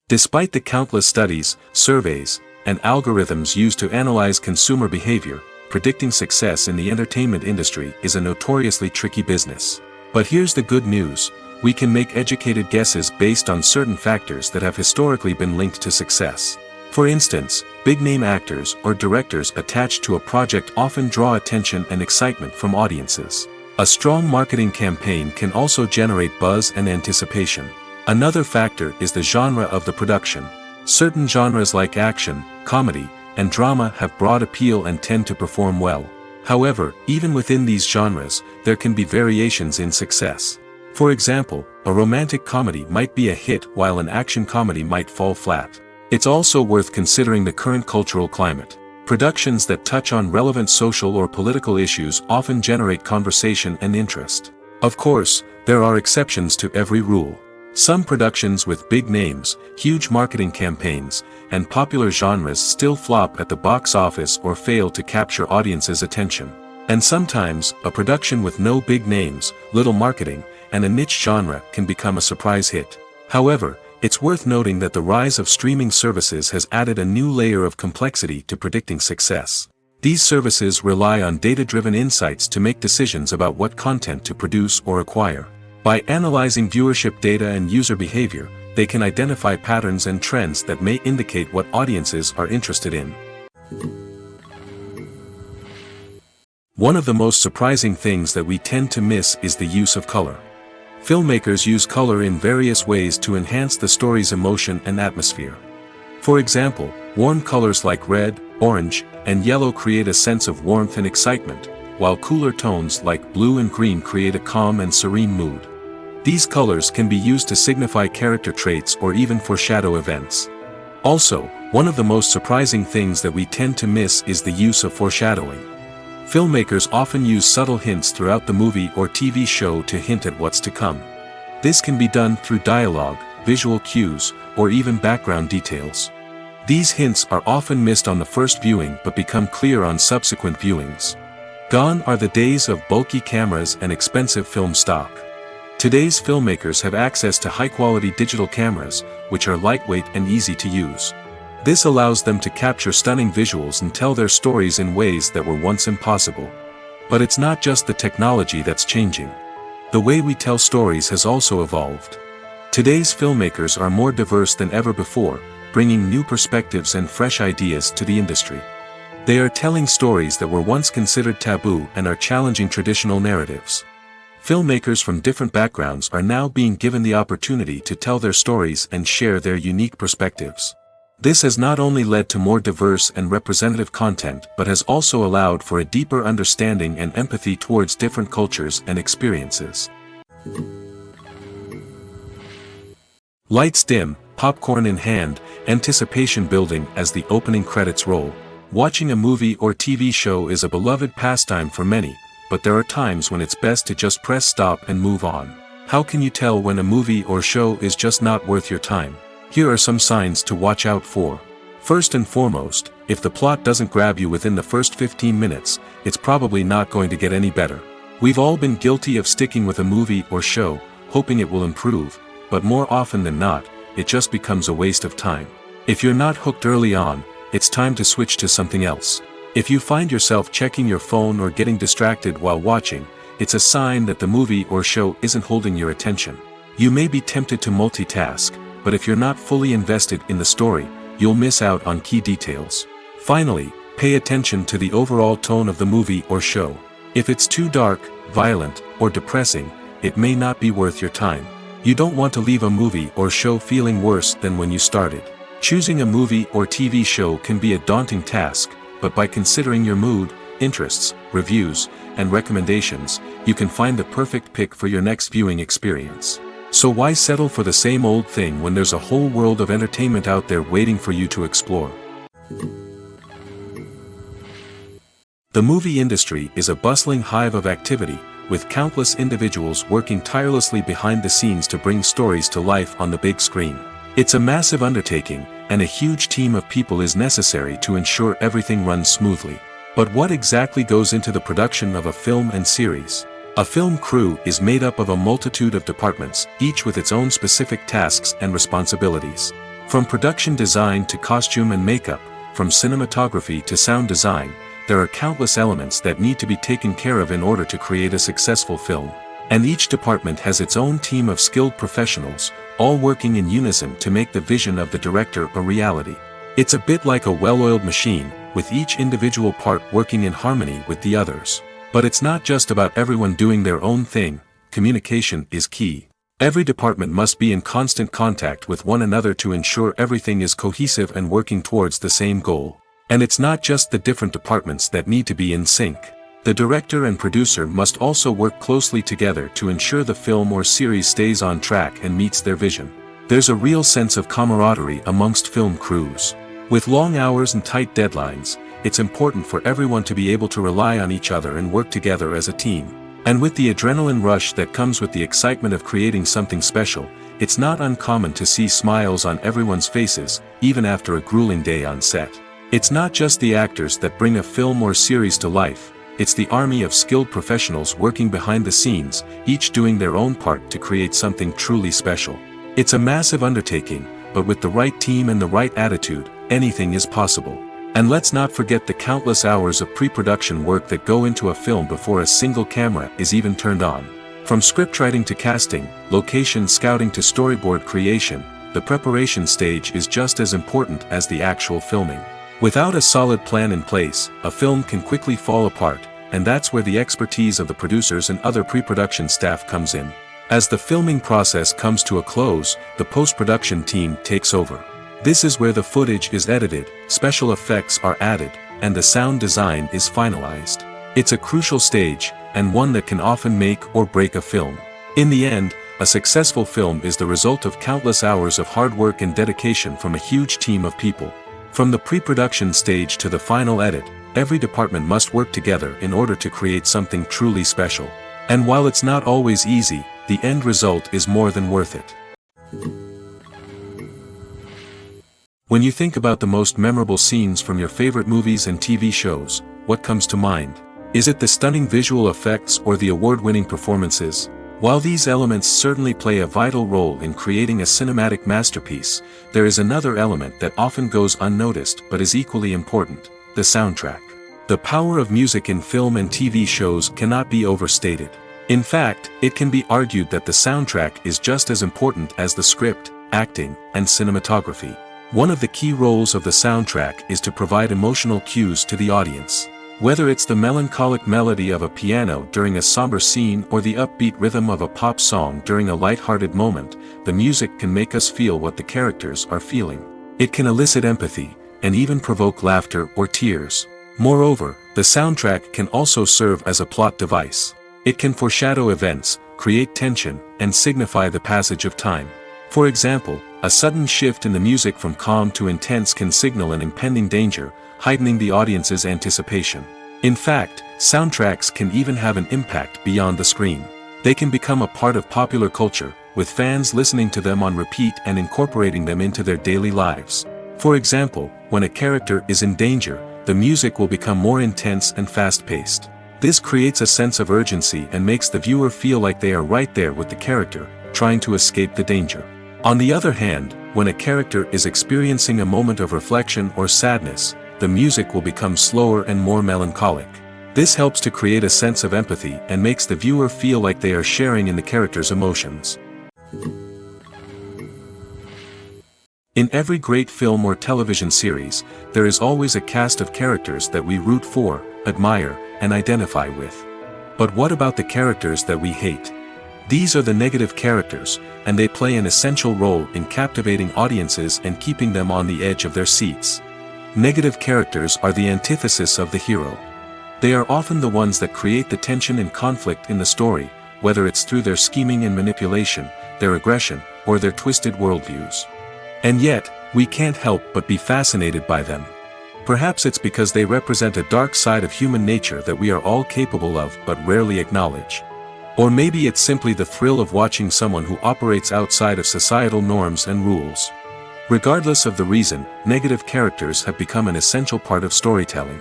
Despite the countless studies, surveys, and algorithms used to analyze consumer behavior, predicting success in the entertainment industry is a notoriously tricky business. But here's the good news: we can make educated guesses based on certain factors that have historically been linked to success. For instance, big-name actors or directors attached to a project often draw attention and excitement from audiences. A strong marketing campaign can also generate buzz and anticipation. Another factor is the genre of the production. Certain genres like action, comedy, and drama have broad appeal and tend to perform well. However, even within these genres, there can be variations in success. For example, a romantic comedy might be a hit while an action comedy might fall flat. It's also worth considering the current cultural climate. Productions that touch on relevant social or political issues often generate conversation and interest. Of course, there are exceptions to every rule. Some productions with big names, huge marketing campaigns, and popular genres still flop at the box office or fail to capture audiences' attention. And sometimes, a production with no big names, little marketing, and a niche genre can become a surprise hit. However, it's worth noting that the rise of streaming services has added a new layer of complexity to predicting success. These services rely on data-driven insights to make decisions about what content to produce or acquire. By analyzing viewership data and user behavior, they can identify patterns and trends that may indicate what audiences are interested in. One of the most surprising things that we tend to miss is the use of color. Filmmakers use color in various ways to enhance the story's emotion and atmosphere. For example, warm colors like red, orange, and yellow create a sense of warmth and excitement, while cooler tones like blue and green create a calm and serene mood. These colors can be used to signify character traits or even foreshadow events. Also, one of the most surprising things that we tend to miss is the use of foreshadowing. Filmmakers often use subtle hints throughout the movie or TV show to hint at what's to come. This can be done through dialogue, visual cues, or even background details. These hints are often missed on the first viewing but become clear on subsequent viewings. Gone are the days of bulky cameras and expensive film stock. Today's filmmakers have access to high-quality digital cameras, which are lightweight and easy to use. This allows them to capture stunning visuals and tell their stories in ways that were once impossible. But it's not just the technology that's changing. The way we tell stories has also evolved. Today's filmmakers are more diverse than ever before, bringing new perspectives and fresh ideas to the industry. They are telling stories that were once considered taboo and are challenging traditional narratives. Filmmakers from different backgrounds are now being given the opportunity to tell their stories and share their unique perspectives. This has not only led to more diverse and representative content but has also allowed for a deeper understanding and empathy towards different cultures and experiences. Lights dim, popcorn in hand, anticipation building as the opening credits roll. Watching a movie or TV show is a beloved pastime for many, but there are times when it's best to just press stop and move on. How can you tell when a movie or show is just not worth your time? Here are some signs to watch out for. First and foremost, if the plot doesn't grab you within the first 15 minutes, it's probably not going to get any better. We've all been guilty of sticking with a movie or show, hoping it will improve, but more often than not, it just becomes a waste of time. If you're not hooked early on, it's time to switch to something else. If you find yourself checking your phone or getting distracted while watching, it's a sign that the movie or show isn't holding your attention. You may be tempted to multitask, but if you're not fully invested in the story, you'll miss out on key details. Finally, pay attention to the overall tone of the movie or show. If it's too dark, violent, or depressing, it may not be worth your time. You don't want to leave a movie or show feeling worse than when you started. Choosing a movie or TV show can be a daunting task, but by considering your mood, interests, reviews, and recommendations, you can find the perfect pick for your next viewing experience. So why settle for the same old thing when there's a whole world of entertainment out there waiting for you to explore? The movie industry is a bustling hive of activity, with countless individuals working tirelessly behind the scenes to bring stories to life on the big screen. It's a massive undertaking, and a huge team of people is necessary to ensure everything runs smoothly. But what exactly goes into the production of a film and series? A film crew is made up of a multitude of departments, each with its own specific tasks and responsibilities. From production design to costume and makeup, from cinematography to sound design, there are countless elements that need to be taken care of in order to create a successful film. And each department has its own team of skilled professionals, all working in unison to make the vision of the director a reality. It's a bit like a well-oiled machine, with each individual part working in harmony with the others. But it's not just about everyone doing their own thing. Communication is key. Every department must be in constant contact with one another to ensure everything is cohesive and working towards the same goal. And it's not just the different departments that need to be in sync. The director and producer must also work closely together to ensure the film or series stays on track and meets their vision. There's a real sense of camaraderie amongst film crews. With long hours and tight deadlines, it's important for everyone to be able to rely on each other and work together as a team. And with the adrenaline rush that comes with the excitement of creating something special, it's not uncommon to see smiles on everyone's faces, even after a grueling day on set. It's not just the actors that bring a film or series to life, it's the army of skilled professionals working behind the scenes, each doing their own part to create something truly special. It's a massive undertaking, but with the right team and the right attitude, anything is possible. And let's not forget the countless hours of pre-production work that go into a film before a single camera is even turned on. From scriptwriting to casting, location scouting to storyboard creation, the preparation stage is just as important as the actual filming. Without a solid plan in place, a film can quickly fall apart, and that's where the expertise of the producers and other pre-production staff comes in. As the filming process comes to a close, the post-production team takes over. This is where the footage is edited, special effects are added, and the sound design is finalized. It's a crucial stage, and one that can often make or break a film. In the end, a successful film is the result of countless hours of hard work and dedication from a huge team of people. From the pre-production stage to the final edit, every department must work together in order to create something truly special. And while it's not always easy, the end result is more than worth it. When you think about the most memorable scenes from your favorite movies and TV shows, what comes to mind? Is it the stunning visual effects or the award-winning performances? While these elements certainly play a vital role in creating a cinematic masterpiece, there is another element that often goes unnoticed but is equally important: the soundtrack. The power of music in film and TV shows cannot be overstated. In fact, it can be argued that the soundtrack is just as important as the script, acting, and cinematography. One of the key roles of the soundtrack is to provide emotional cues to the audience. Whether it's the melancholic melody of a piano during a somber scene or the upbeat rhythm of a pop song during a light-hearted moment, the music can make us feel what the characters are feeling. It can elicit empathy, and even provoke laughter or tears. Moreover, the soundtrack can also serve as a plot device. It can foreshadow events, create tension, and signify the passage of time. For example, a sudden shift in the music from calm to intense can signal an impending danger, heightening the audience's anticipation. In fact, soundtracks can even have an impact beyond the screen. They can become a part of popular culture, with fans listening to them on repeat and incorporating them into their daily lives. For example, when a character is in danger, the music will become more intense and fast-paced. This creates a sense of urgency and makes the viewer feel like they are right there with the character, trying to escape the danger. On the other hand, when a character is experiencing a moment of reflection or sadness, the music will become slower and more melancholic. This helps to create a sense of empathy and makes the viewer feel like they are sharing in the character's emotions. In every great film or television series, there is always a cast of characters that we root for, admire, and identify with. But what about the characters that we hate? These are the negative characters, and they play an essential role in captivating audiences and keeping them on the edge of their seats. Negative characters are the antithesis of the hero. They are often the ones that create the tension and conflict in the story, whether it's through their scheming and manipulation, their aggression, or their twisted worldviews. And yet, we can't help but be fascinated by them. Perhaps it's because they represent a dark side of human nature that we are all capable of but rarely acknowledge. Or maybe it's simply the thrill of watching someone who operates outside of societal norms and rules. Regardless of the reason, negative characters have become an essential part of storytelling.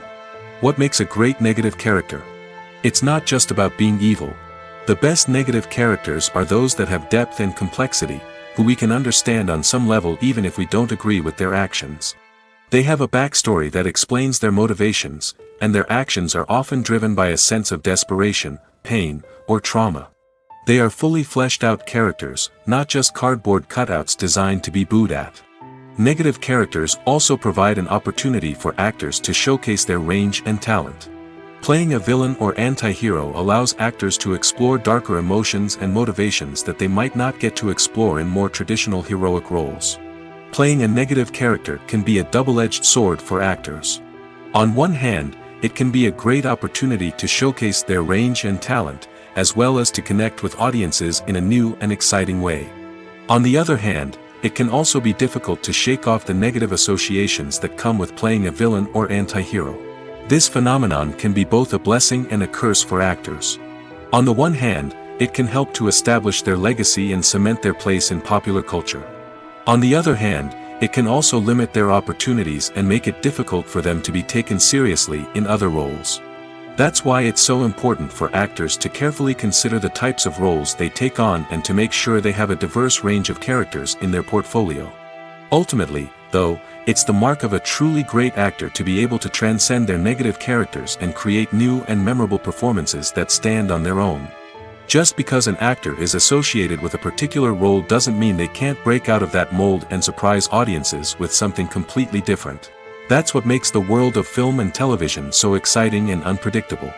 What makes a great negative character? It's not just about being evil. The best negative characters are those that have depth and complexity, who we can understand on some level even if we don't agree with their actions. They have a backstory that explains their motivations, and their actions are often driven by a sense of desperation, pain, or trauma. They are fully fleshed out characters, not just cardboard cutouts designed to be booed at. Negative characters also provide an opportunity for actors to showcase their range and talent. Playing a villain or anti-hero allows actors to explore darker emotions and motivations that they might not get to explore in more traditional heroic roles. Playing a negative character can be a double-edged sword for actors. On one hand, it can be a great opportunity to showcase their range and talent, as well as to connect with audiences in a new and exciting way. On the other hand, it can also be difficult to shake off the negative associations that come with playing a villain or anti-hero. This phenomenon can be both a blessing and a curse for actors. On the one hand, it can help to establish their legacy and cement their place in popular culture. On the other hand, it can also limit their opportunities and make it difficult for them to be taken seriously in other roles. That's why it's so important for actors to carefully consider the types of roles they take on and to make sure they have a diverse range of characters in their portfolio. Ultimately, though, it's the mark of a truly great actor to be able to transcend their negative characters and create new and memorable performances that stand on their own. Just because an actor is associated with a particular role doesn't mean they can't break out of that mold and surprise audiences with something completely different. That's what makes the world of film and television so exciting and unpredictable.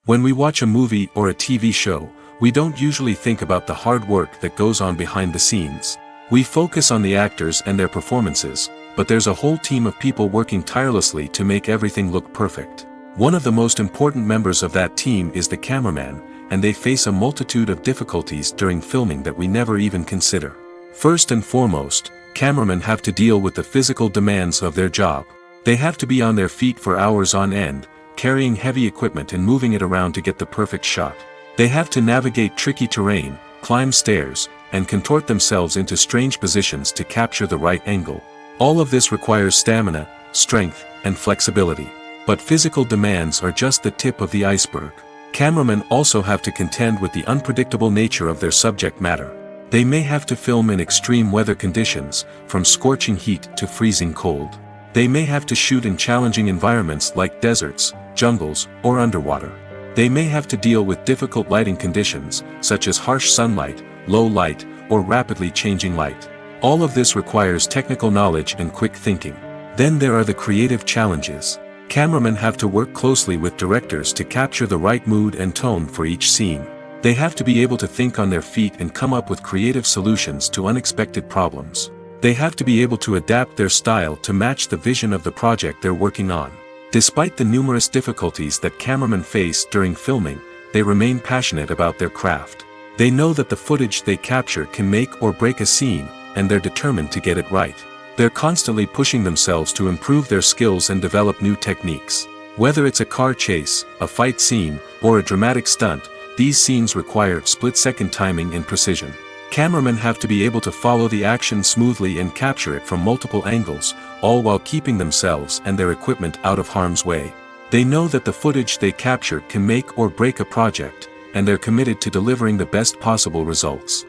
When we watch a movie or a TV show, we don't usually think about the hard work that goes on behind the scenes. We focus on the actors and their performances, but there's a whole team of people working tirelessly to make everything look perfect. One of the most important members of that team is the cameraman, and they face a multitude of difficulties during filming that we never even consider. First and foremost, cameramen have to deal with the physical demands of their job. They have to be on their feet for hours on end, carrying heavy equipment and moving it around to get the perfect shot. They have to navigate tricky terrain, climb stairs, and contort themselves into strange positions to capture the right angle. All of this requires stamina, strength, and flexibility. But physical demands are just the tip of the iceberg. Cameramen also have to contend with the unpredictable nature of their subject matter. They may have to film in extreme weather conditions, from scorching heat to freezing cold. They may have to shoot in challenging environments like deserts, jungles, or underwater. They may have to deal with difficult lighting conditions, such as harsh sunlight, low light, or rapidly changing light. All of this requires technical knowledge and quick thinking. Then there are the creative challenges. Cameramen have to work closely with directors to capture the right mood and tone for each scene. They have to be able to think on their feet and come up with creative solutions to unexpected problems. They have to be able to adapt their style to match the vision of the project they're working on. Despite the numerous difficulties that cameramen face during filming, they remain passionate about their craft. They know that the footage they capture can make or break a scene, and they're determined to get it right. They're constantly pushing themselves to improve their skills and develop new techniques. Whether it's a car chase, a fight scene, or a dramatic stunt, these scenes require split-second timing and precision. Cameramen have to be able to follow the action smoothly and capture it from multiple angles, all while keeping themselves and their equipment out of harm's way. They know that the footage they capture can make or break a project, and they're committed to delivering the best possible results.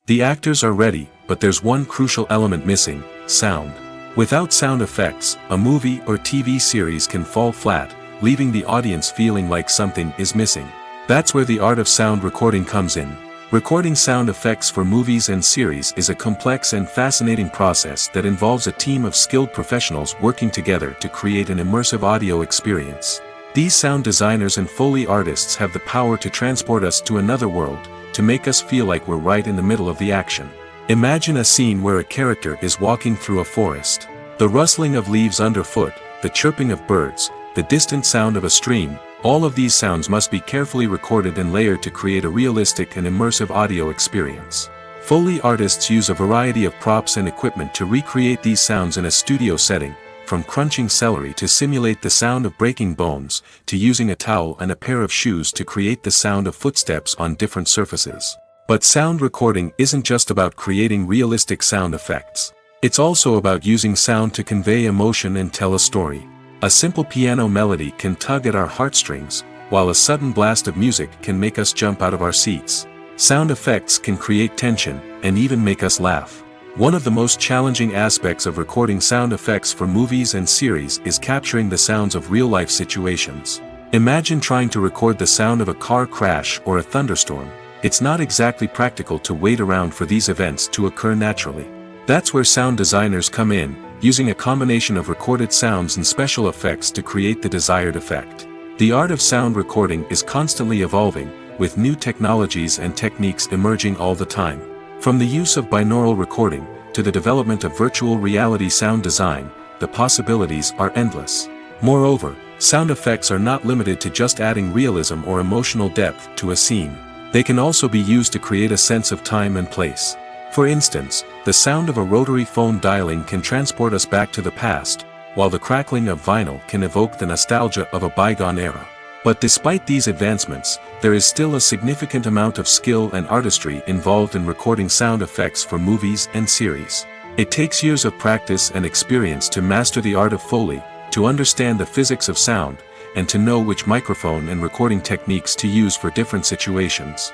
The actors are ready, but there's one crucial element missing: sound. Without sound effects, a movie or TV series can fall flat, leaving the audience feeling like something is missing. That's where the art of sound recording comes in. Recording sound effects for movies and series is a complex and fascinating process that involves a team of skilled professionals working together to create an immersive audio experience. These sound designers and Foley artists have the power to transport us to another world, to make us feel like we're right in the middle of the action. Imagine a scene where a character is walking through a forest. The rustling of leaves underfoot, the chirping of birds, the distant sound of a stream, all of these sounds must be carefully recorded and layered to create a realistic and immersive audio experience. Foley artists use a variety of props and equipment to recreate these sounds in a studio setting, from crunching celery to simulate the sound of breaking bones, to using a towel and a pair of shoes to create the sound of footsteps on different surfaces. But sound recording isn't just about creating realistic sound effects. It's also about using sound to convey emotion and tell a story. A simple piano melody can tug at our heartstrings, while a sudden blast of music can make us jump out of our seats. Sound effects can create tension, and even make us laugh. One of the most challenging aspects of recording sound effects for movies and series is capturing the sounds of real-life situations. Imagine trying to record the sound of a car crash or a thunderstorm. It's not exactly practical to wait around for these events to occur naturally. That's where sound designers come in, using a combination of recorded sounds and special effects to create the desired effect. The art of sound recording is constantly evolving, with new technologies and techniques emerging all the time. From the use of binaural recording, to the development of virtual reality sound design, the possibilities are endless. Moreover, sound effects are not limited to just adding realism or emotional depth to a scene. They can also be used to create a sense of time and place. For instance, the sound of a rotary phone dialing can transport us back to the past, while the crackling of vinyl can evoke the nostalgia of a bygone era. But despite these advancements, there is still a significant amount of skill and artistry involved in recording sound effects for movies and series. It takes years of practice and experience to master the art of Foley, to understand the physics of sound, and to know which microphone and recording techniques to use for different situations.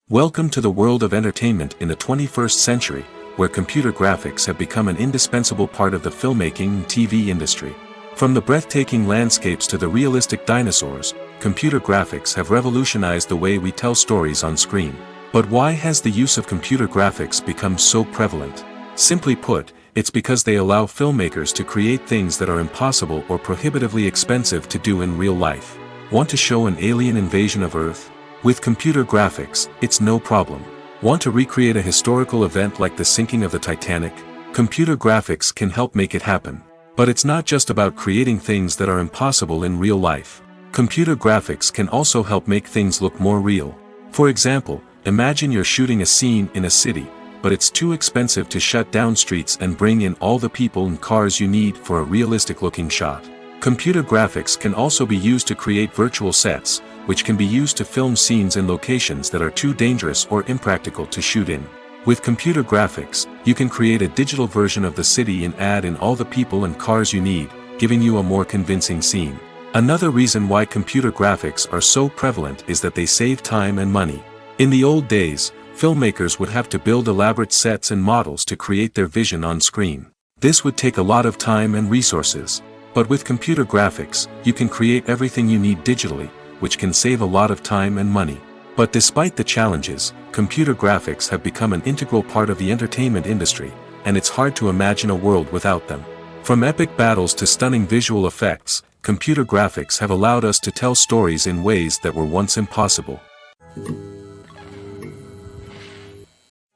Welcome to the world of entertainment in the 21st century, where computer graphics have become an indispensable part of the filmmaking and TV industry. From the breathtaking landscapes to the realistic dinosaurs, computer graphics have revolutionized the way we tell stories on screen. But why has the use of computer graphics become so prevalent? Simply put, it's because they allow filmmakers to create things that are impossible or prohibitively expensive to do in real life. Want to show an alien invasion of Earth? With computer graphics, it's no problem. Want to recreate a historical event like the sinking of the Titanic? Computer graphics can help make it happen. But it's not just about creating things that are impossible in real life. Computer graphics can also help make things look more real. For example, imagine you're shooting a scene in a city, but it's too expensive to shut down streets and bring in all the people and cars you need for a realistic-looking shot. Computer graphics can also be used to create virtual sets, which can be used to film scenes in locations that are too dangerous or impractical to shoot in. With computer graphics, you can create a digital version of the city and add in all the people and cars you need, giving you a more convincing scene. Another reason why computer graphics are so prevalent is that they save time and money. In the old days, filmmakers would have to build elaborate sets and models to create their vision on screen. This would take a lot of time and resources. But with computer graphics, you can create everything you need digitally, which can save a lot of time and money. But despite the challenges, computer graphics have become an integral part of the entertainment industry, and it's hard to imagine a world without them. From epic battles to stunning visual effects, computer graphics have allowed us to tell stories in ways that were once impossible.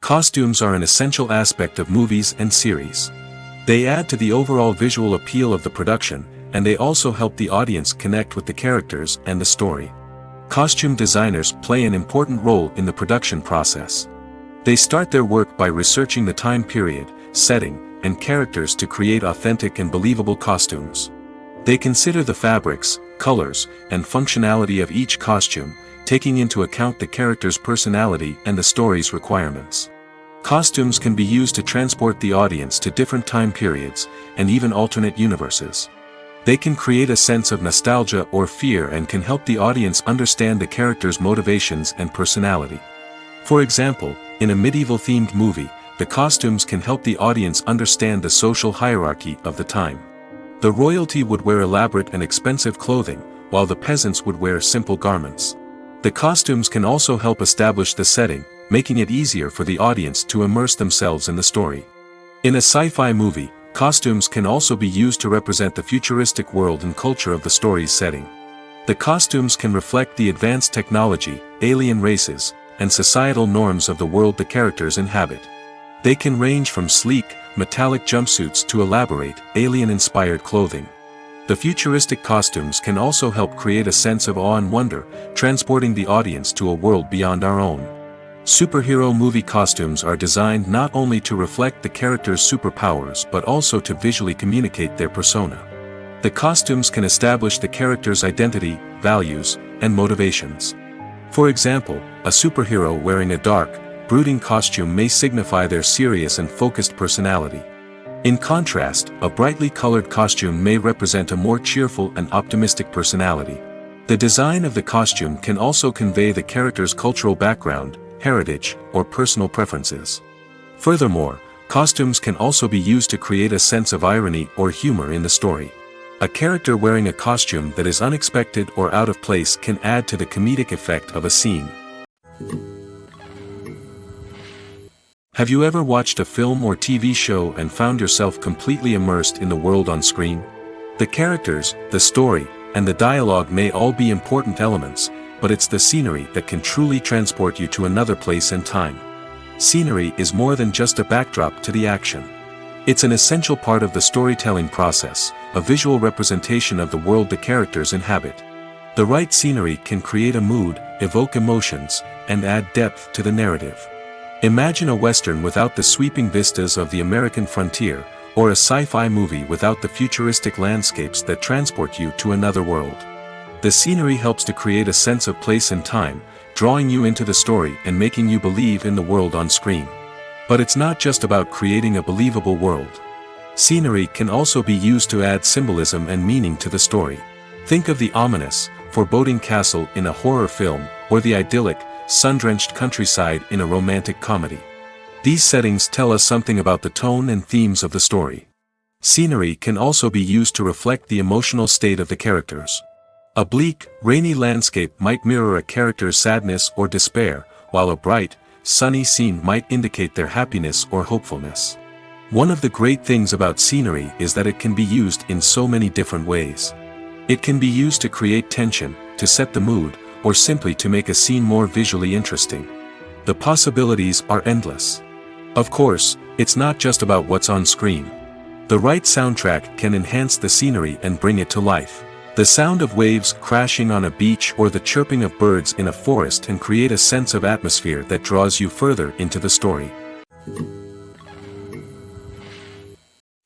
Costumes are an essential aspect of movies and series. They add to the overall visual appeal of the production, and they also help the audience connect with the characters and the story. Costume designers play an important role in the production process. They start their work by researching the time period, setting, and characters to create authentic and believable costumes. They consider the fabrics, colors, and functionality of each costume, taking into account the character's personality and the story's requirements. Costumes can be used to transport the audience to different time periods, and even alternate universes. They can create a sense of nostalgia or fear and can help the audience understand the character's motivations and personality. For example, in a medieval-themed movie, the costumes can help the audience understand the social hierarchy of the time. The royalty would wear elaborate and expensive clothing, while the peasants would wear simple garments. The costumes can also help establish the setting, making it easier for the audience to immerse themselves in the story. In a sci-fi movie, costumes can also be used to represent the futuristic world and culture of the story's setting. The costumes can reflect the advanced technology, alien races, and societal norms of the world the characters inhabit. They can range from sleek, metallic jumpsuits to elaborate, alien-inspired clothing. The futuristic costumes can also help create a sense of awe and wonder, transporting the audience to a world beyond our own. Superhero movie costumes are designed not only to reflect the character's superpowers but also to visually communicate their persona. The costumes can establish the character's identity, values, and motivations. For example, a superhero wearing a dark, brooding costume may signify their serious and focused personality. In contrast, a brightly colored costume may represent a more cheerful and optimistic personality. The design of the costume can also convey the character's cultural background, heritage, or personal preferences. Furthermore, costumes can also be used to create a sense of irony or humor in the story. A character wearing a costume that is unexpected or out of place can add to the comedic effect of a scene. Have you ever watched a film or TV show and found yourself completely immersed in the world on screen? The characters, the story, and the dialogue may all be important elements, but it's the scenery that can truly transport you to another place and time. Scenery is more than just a backdrop to the action. It's an essential part of the storytelling process, a visual representation of the world the characters inhabit. The right scenery can create a mood, evoke emotions, and add depth to the narrative. Imagine a Western without the sweeping vistas of the American frontier, or a sci-fi movie without the futuristic landscapes that transport you to another world. The scenery helps to create a sense of place and time, drawing you into the story and making you believe in the world on screen. But it's not just about creating a believable world. Scenery can also be used to add symbolism and meaning to the story. Think of the ominous, foreboding castle in a horror film, or the idyllic, sun-drenched countryside in a romantic comedy. These settings tell us something about the tone and themes of the story. Scenery can also be used to reflect the emotional state of the characters. A bleak, rainy landscape might mirror a character's sadness or despair, while a bright, sunny scene might indicate their happiness or hopefulness. One of the great things about scenery is that it can be used in so many different ways. It can be used to create tension, to set the mood, or simply to make a scene more visually interesting. The possibilities are endless. Of course, it's not just about what's on screen. The right soundtrack can enhance the scenery and bring it to life. The sound of waves crashing on a beach or the chirping of birds in a forest can create a sense of atmosphere that draws you further into the story.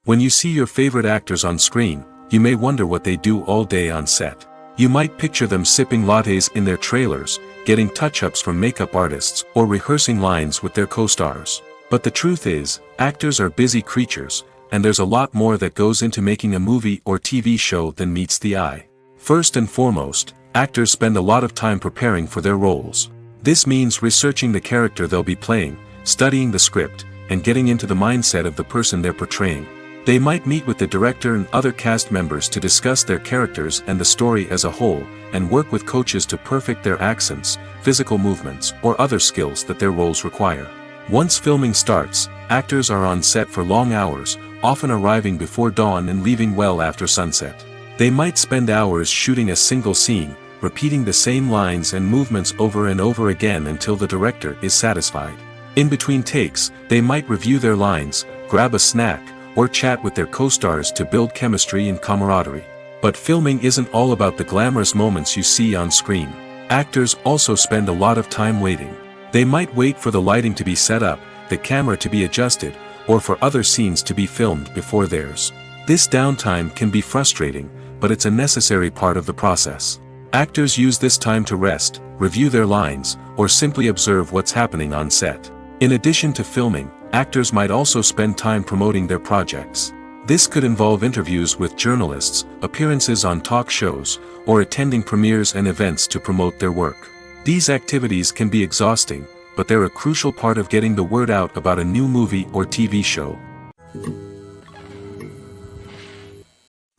When you see your favorite actors on screen, you may wonder what they do all day on set. You might picture them sipping lattes in their trailers, getting touch-ups from makeup artists, or rehearsing lines with their co-stars. But the truth is, actors are busy creatures, and there's a lot more that goes into making a movie or TV show than meets the eye. First and foremost, actors spend a lot of time preparing for their roles. This means researching the character they'll be playing, studying the script, and getting into the mindset of the person they're portraying. They might meet with the director and other cast members to discuss their characters and the story as a whole, and work with coaches to perfect their accents, physical movements, or other skills that their roles require. Once filming starts, actors are on set for long hours, often arriving before dawn and leaving well after sunset. They might spend hours shooting a single scene, repeating the same lines and movements over and over again until the director is satisfied. In between takes, they might review their lines, grab a snack, or chat with their co-stars to build chemistry and camaraderie. But filming isn't all about the glamorous moments you see on screen. Actors also spend a lot of time waiting. They might wait for the lighting to be set up, the camera to be adjusted, or for other scenes to be filmed before theirs. This downtime can be frustrating, but it's a necessary part of the process. Actors use this time to rest, review their lines, or simply observe what's happening on set. In addition to filming, actors might also spend time promoting their projects. This could involve interviews with journalists, appearances on talk shows, or attending premieres and events to promote their work. These activities can be exhausting, but they're a crucial part of getting the word out about a new movie or TV show.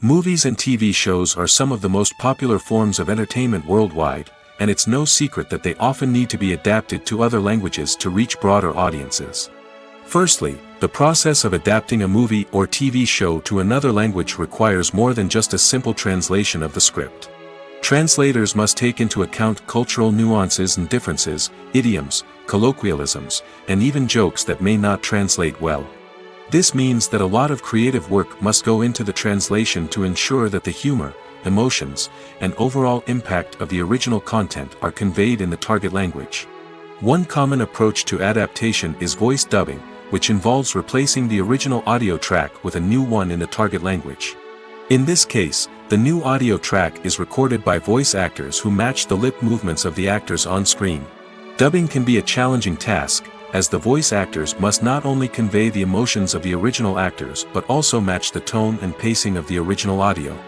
Movies and TV shows are some of the most popular forms of entertainment worldwide, and it's no secret that they often need to be adapted to other languages to reach broader audiences. Firstly, the process of adapting a movie or TV show to another language requires more than just a simple translation of the script. Translators must take into account cultural nuances and differences, idioms, colloquialisms, and even jokes that may not translate well. This means that a lot of creative work must go into the translation to ensure that the humor, emotions, and overall impact of the original content are conveyed in the target language. One common approach to adaptation is voice dubbing, which involves replacing the original audio track with a new one in the target language. In this case, the new audio track is recorded by voice actors who match the lip movements of the actors on screen. Dubbing can be a challenging task, as the voice actors must not only convey the emotions of the original actors but also match the tone and pacing of the original audio.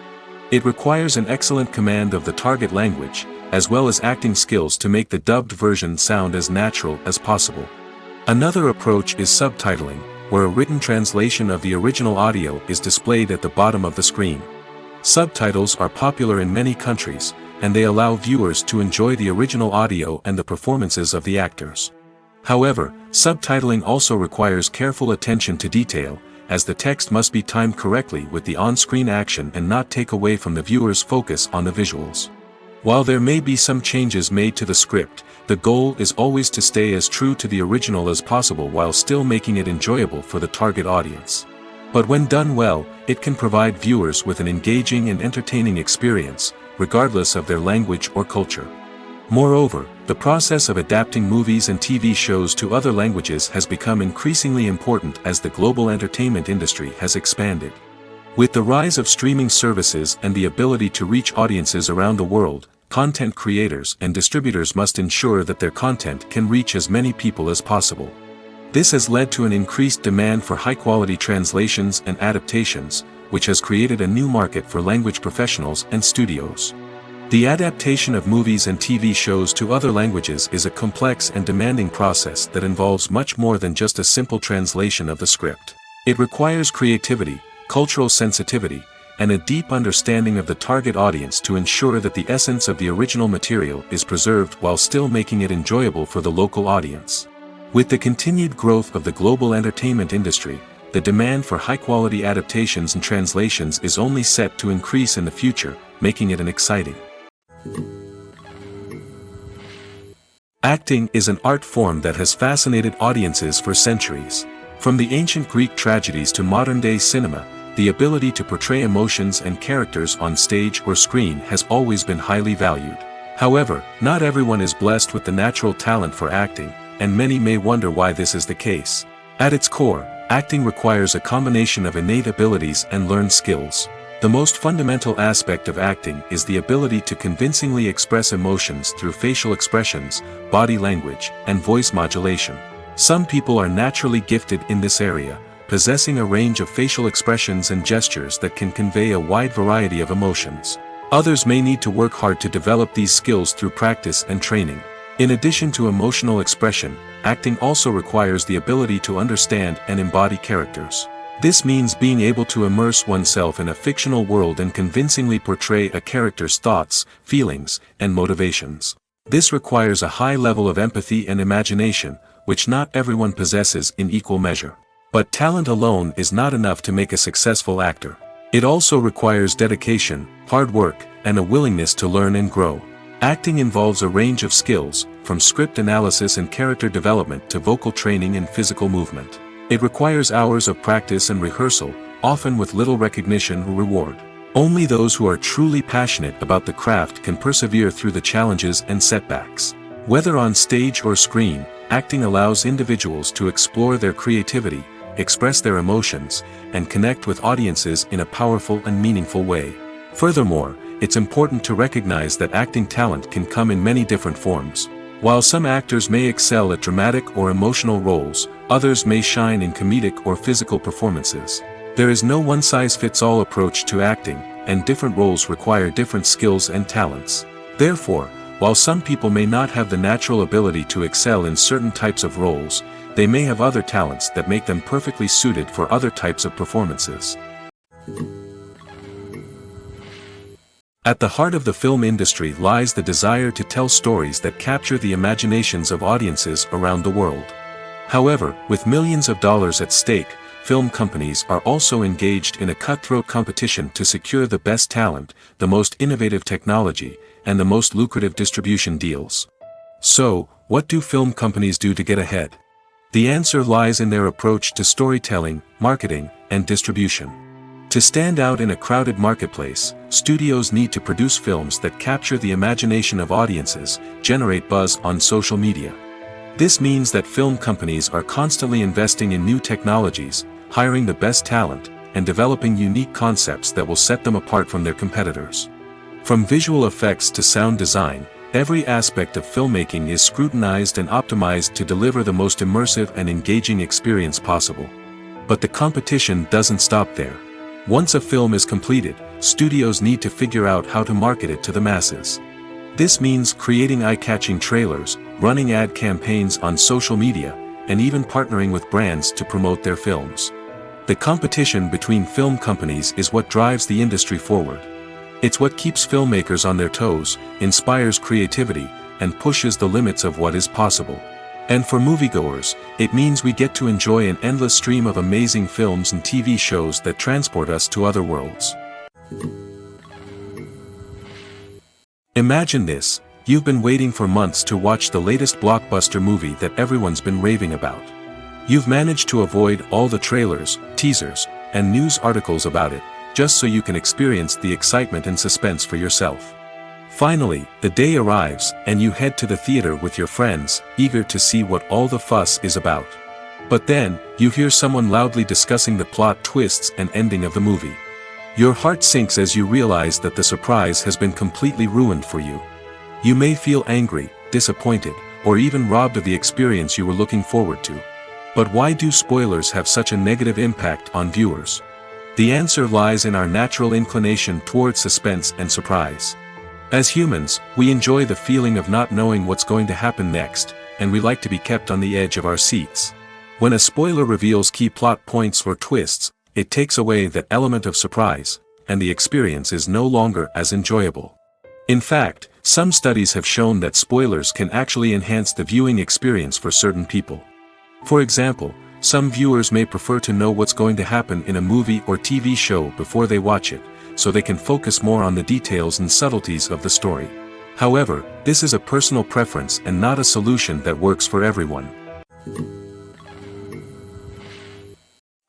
It requires an excellent command of the target language, as well as acting skills to make the dubbed version sound as natural as possible. Another approach is subtitling, where a written translation of the original audio is displayed at the bottom of the screen. Subtitles are popular in many countries, and they allow viewers to enjoy the original audio and the performances of the actors. However, subtitling also requires careful attention to detail, as the text must be timed correctly with the on-screen action and not take away from the viewer's focus on the visuals. While there may be some changes made to the script, the goal is always to stay as true to the original as possible while still making it enjoyable for the target audience. But when done well, it can provide viewers with an engaging and entertaining experience, regardless of their language or culture. Moreover, the process of adapting movies and TV shows to other languages has become increasingly important as the global entertainment industry has expanded. With the rise of streaming services and the ability to reach audiences around the world, content creators and distributors must ensure that their content can reach as many people as possible. This has led to an increased demand for high-quality translations and adaptations, which has created a new market for language professionals and studios. The adaptation of movies and TV shows to other languages is a complex and demanding process that involves much more than just a simple translation of the script. It requires creativity, cultural sensitivity, and a deep understanding of the target audience to ensure that the essence of the original material is preserved while still making it enjoyable for the local audience. With the continued growth of the global entertainment industry, the demand for high-quality adaptations and translations is only set to increase in the future, making it an exciting. Acting is an art form that has fascinated audiences for centuries. From the ancient Greek tragedies to modern-day cinema, the ability to portray emotions and characters on stage or screen has always been highly valued. However, not everyone is blessed with the natural talent for acting, and many may wonder why this is the case. At its core, acting requires a combination of innate abilities and learned skills. The most fundamental aspect of acting is the ability to convincingly express emotions through facial expressions, body language, and voice modulation. Some people are naturally gifted in this area, possessing a range of facial expressions and gestures that can convey a wide variety of emotions. Others may need to work hard to develop these skills through practice and training. In addition to emotional expression, acting also requires the ability to understand and embody characters. This means being able to immerse oneself in a fictional world and convincingly portray a character's thoughts, feelings, and motivations. This requires a high level of empathy and imagination, which not everyone possesses in equal measure. But talent alone is not enough to make a successful actor. It also requires dedication, hard work, and a willingness to learn and grow. Acting involves a range of skills, from script analysis and character development to vocal training and physical movement. It requires hours of practice and rehearsal, often with little recognition or reward. Only those who are truly passionate about the craft can persevere through the challenges and setbacks. Whether on stage or screen, acting allows individuals to explore their creativity, express their emotions, and connect with audiences in a powerful and meaningful way. Furthermore, it's important to recognize that acting talent can come in many different forms. While some actors may excel at dramatic or emotional roles, others may shine in comedic or physical performances. There is no one-size-fits-all approach to acting, and different roles require different skills and talents. Therefore, while some people may not have the natural ability to excel in certain types of roles, they may have other talents that make them perfectly suited for other types of performances. At the heart of the film industry lies the desire to tell stories that capture the imaginations of audiences around the world. However, with millions of dollars at stake, film companies are also engaged in a cutthroat competition to secure the best talent, the most innovative technology, and the most lucrative distribution deals. So, what do film companies do to get ahead? The answer lies in their approach to storytelling, marketing, and distribution. To stand out in a crowded marketplace, studios need to produce films that capture the imagination of audiences, generate buzz on social media. This means that film companies are constantly investing in new technologies, hiring the best talent, and developing unique concepts that will set them apart from their competitors. From visual effects to sound design, every aspect of filmmaking is scrutinized and optimized to deliver the most immersive and engaging experience possible. But the competition doesn't stop there. Once a film is completed, studios need to figure out how to market it to the masses. This means creating eye-catching trailers, running ad campaigns on social media, and even partnering with brands to promote their films. The competition between film companies is what drives the industry forward. It's what keeps filmmakers on their toes, inspires creativity, and pushes the limits of what is possible. And for moviegoers, it means we get to enjoy an endless stream of amazing films and TV shows that transport us to other worlds. Imagine this: you've been waiting for months to watch the latest blockbuster movie that everyone's been raving about. You've managed to avoid all the trailers, teasers, and news articles about it, just so you can experience the excitement and suspense for yourself. Finally, the day arrives, and you head to the theater with your friends, eager to see what all the fuss is about. But then, you hear someone loudly discussing the plot twists and ending of the movie. Your heart sinks as you realize that the surprise has been completely ruined for you. You may feel angry, disappointed, or even robbed of the experience you were looking forward to. But why do spoilers have such a negative impact on viewers? The answer lies in our natural inclination toward suspense and surprise. As humans, we enjoy the feeling of not knowing what's going to happen next, and we like to be kept on the edge of our seats. When a spoiler reveals key plot points or twists, it takes away that element of surprise, and the experience is no longer as enjoyable. In fact, some studies have shown that spoilers can actually enhance the viewing experience for certain people. For example, some viewers may prefer to know what's going to happen in a movie or TV show before they watch it, so they can focus more on the details and subtleties of the story. However, this is a personal preference and not a solution that works for everyone.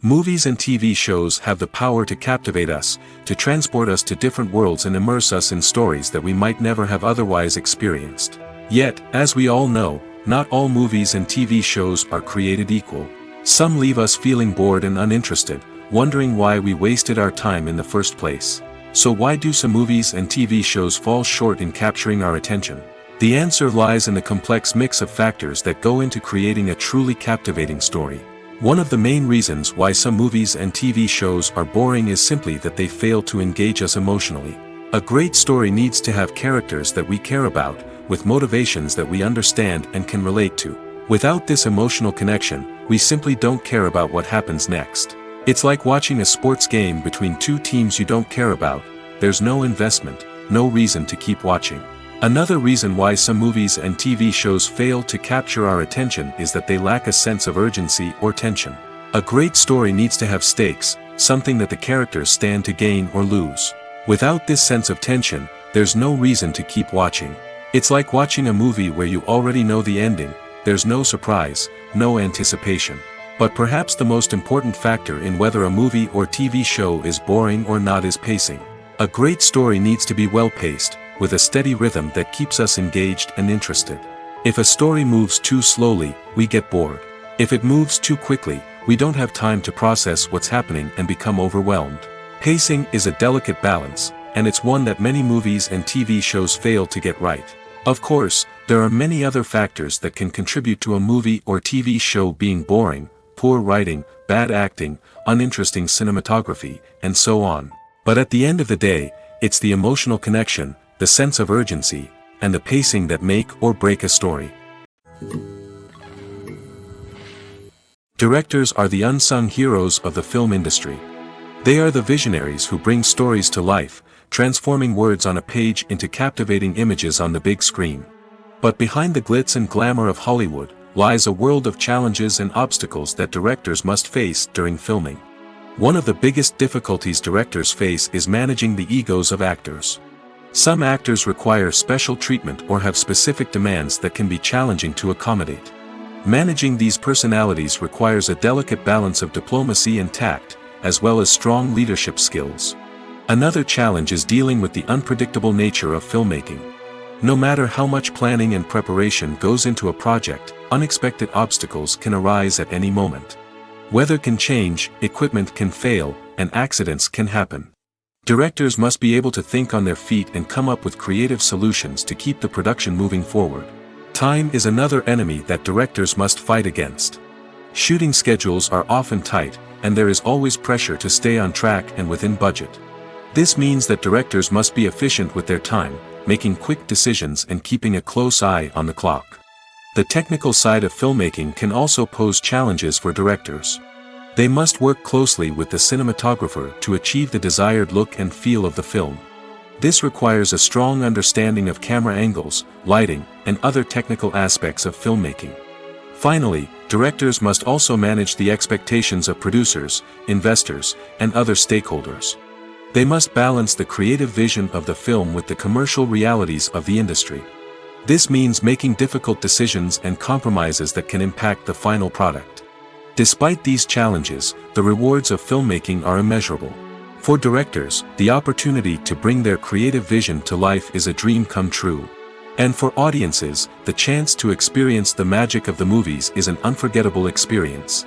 Movies and TV shows have the power to captivate us, to transport us to different worlds and immerse us in stories that we might never have otherwise experienced. Yet, as we all know, not all movies and TV shows are created equal. Some leave us feeling bored and uninterested, wondering why we wasted our time in the first place. So why do some movies and TV shows fall short in capturing our attention? The answer lies in the complex mix of factors that go into creating a truly captivating story. One of the main reasons why some movies and TV shows are boring is simply that they fail to engage us emotionally. A great story needs to have characters that we care about, with motivations that we understand and can relate to. Without this emotional connection, we simply don't care about what happens next. It's like watching a sports game between two teams you don't care about. There's no investment, no reason to keep watching. Another reason why some movies and TV shows fail to capture our attention is that they lack a sense of urgency or tension. A great story needs to have stakes, something that the characters stand to gain or lose. Without this sense of tension, there's no reason to keep watching. It's like watching a movie where you already know the ending. There's no surprise, no anticipation. But perhaps the most important factor in whether a movie or TV show is boring or not is pacing. A great story needs to be well-paced, with a steady rhythm that keeps us engaged and interested. If a story moves too slowly, we get bored. If it moves too quickly, we don't have time to process what's happening and become overwhelmed. Pacing is a delicate balance, and it's one that many movies and TV shows fail to get right. Of course, there are many other factors that can contribute to a movie or TV show being boring: poor writing, bad acting, uninteresting cinematography, and so on. But at the end of the day, it's the emotional connection, the sense of urgency, and the pacing that make or break a story. Directors are the unsung heroes of the film industry. They are the visionaries who bring stories to life, transforming words on a page into captivating images on the big screen. But behind the glitz and glamour of Hollywood lies a world of challenges and obstacles that directors must face during filming. One of the biggest difficulties directors face is managing the egos of actors. Some actors require special treatment or have specific demands that can be challenging to accommodate. Managing these personalities requires a delicate balance of diplomacy and tact, as well as strong leadership skills. Another challenge is dealing with the unpredictable nature of filmmaking. No matter how much planning and preparation goes into a project, unexpected obstacles can arise at any moment. Weather can change, equipment can fail, and accidents can happen. Directors must be able to think on their feet and come up with creative solutions to keep the production moving forward. Time is another enemy that directors must fight against. Shooting schedules are often tight, and there is always pressure to stay on track and within budget. This means that directors must be efficient with their time, making quick decisions and keeping a close eye on the clock. The technical side of filmmaking can also pose challenges for directors. They must work closely with the cinematographer to achieve the desired look and feel of the film. This requires a strong understanding of camera angles, lighting, and other technical aspects of filmmaking. Finally, directors must also manage the expectations of producers, investors, and other stakeholders. They must balance the creative vision of the film with the commercial realities of the industry. This means making difficult decisions and compromises that can impact the final product. Despite these challenges, the rewards of filmmaking are immeasurable. For directors, the opportunity to bring their creative vision to life is a dream come true. And for audiences, the chance to experience the magic of the movies is an unforgettable experience.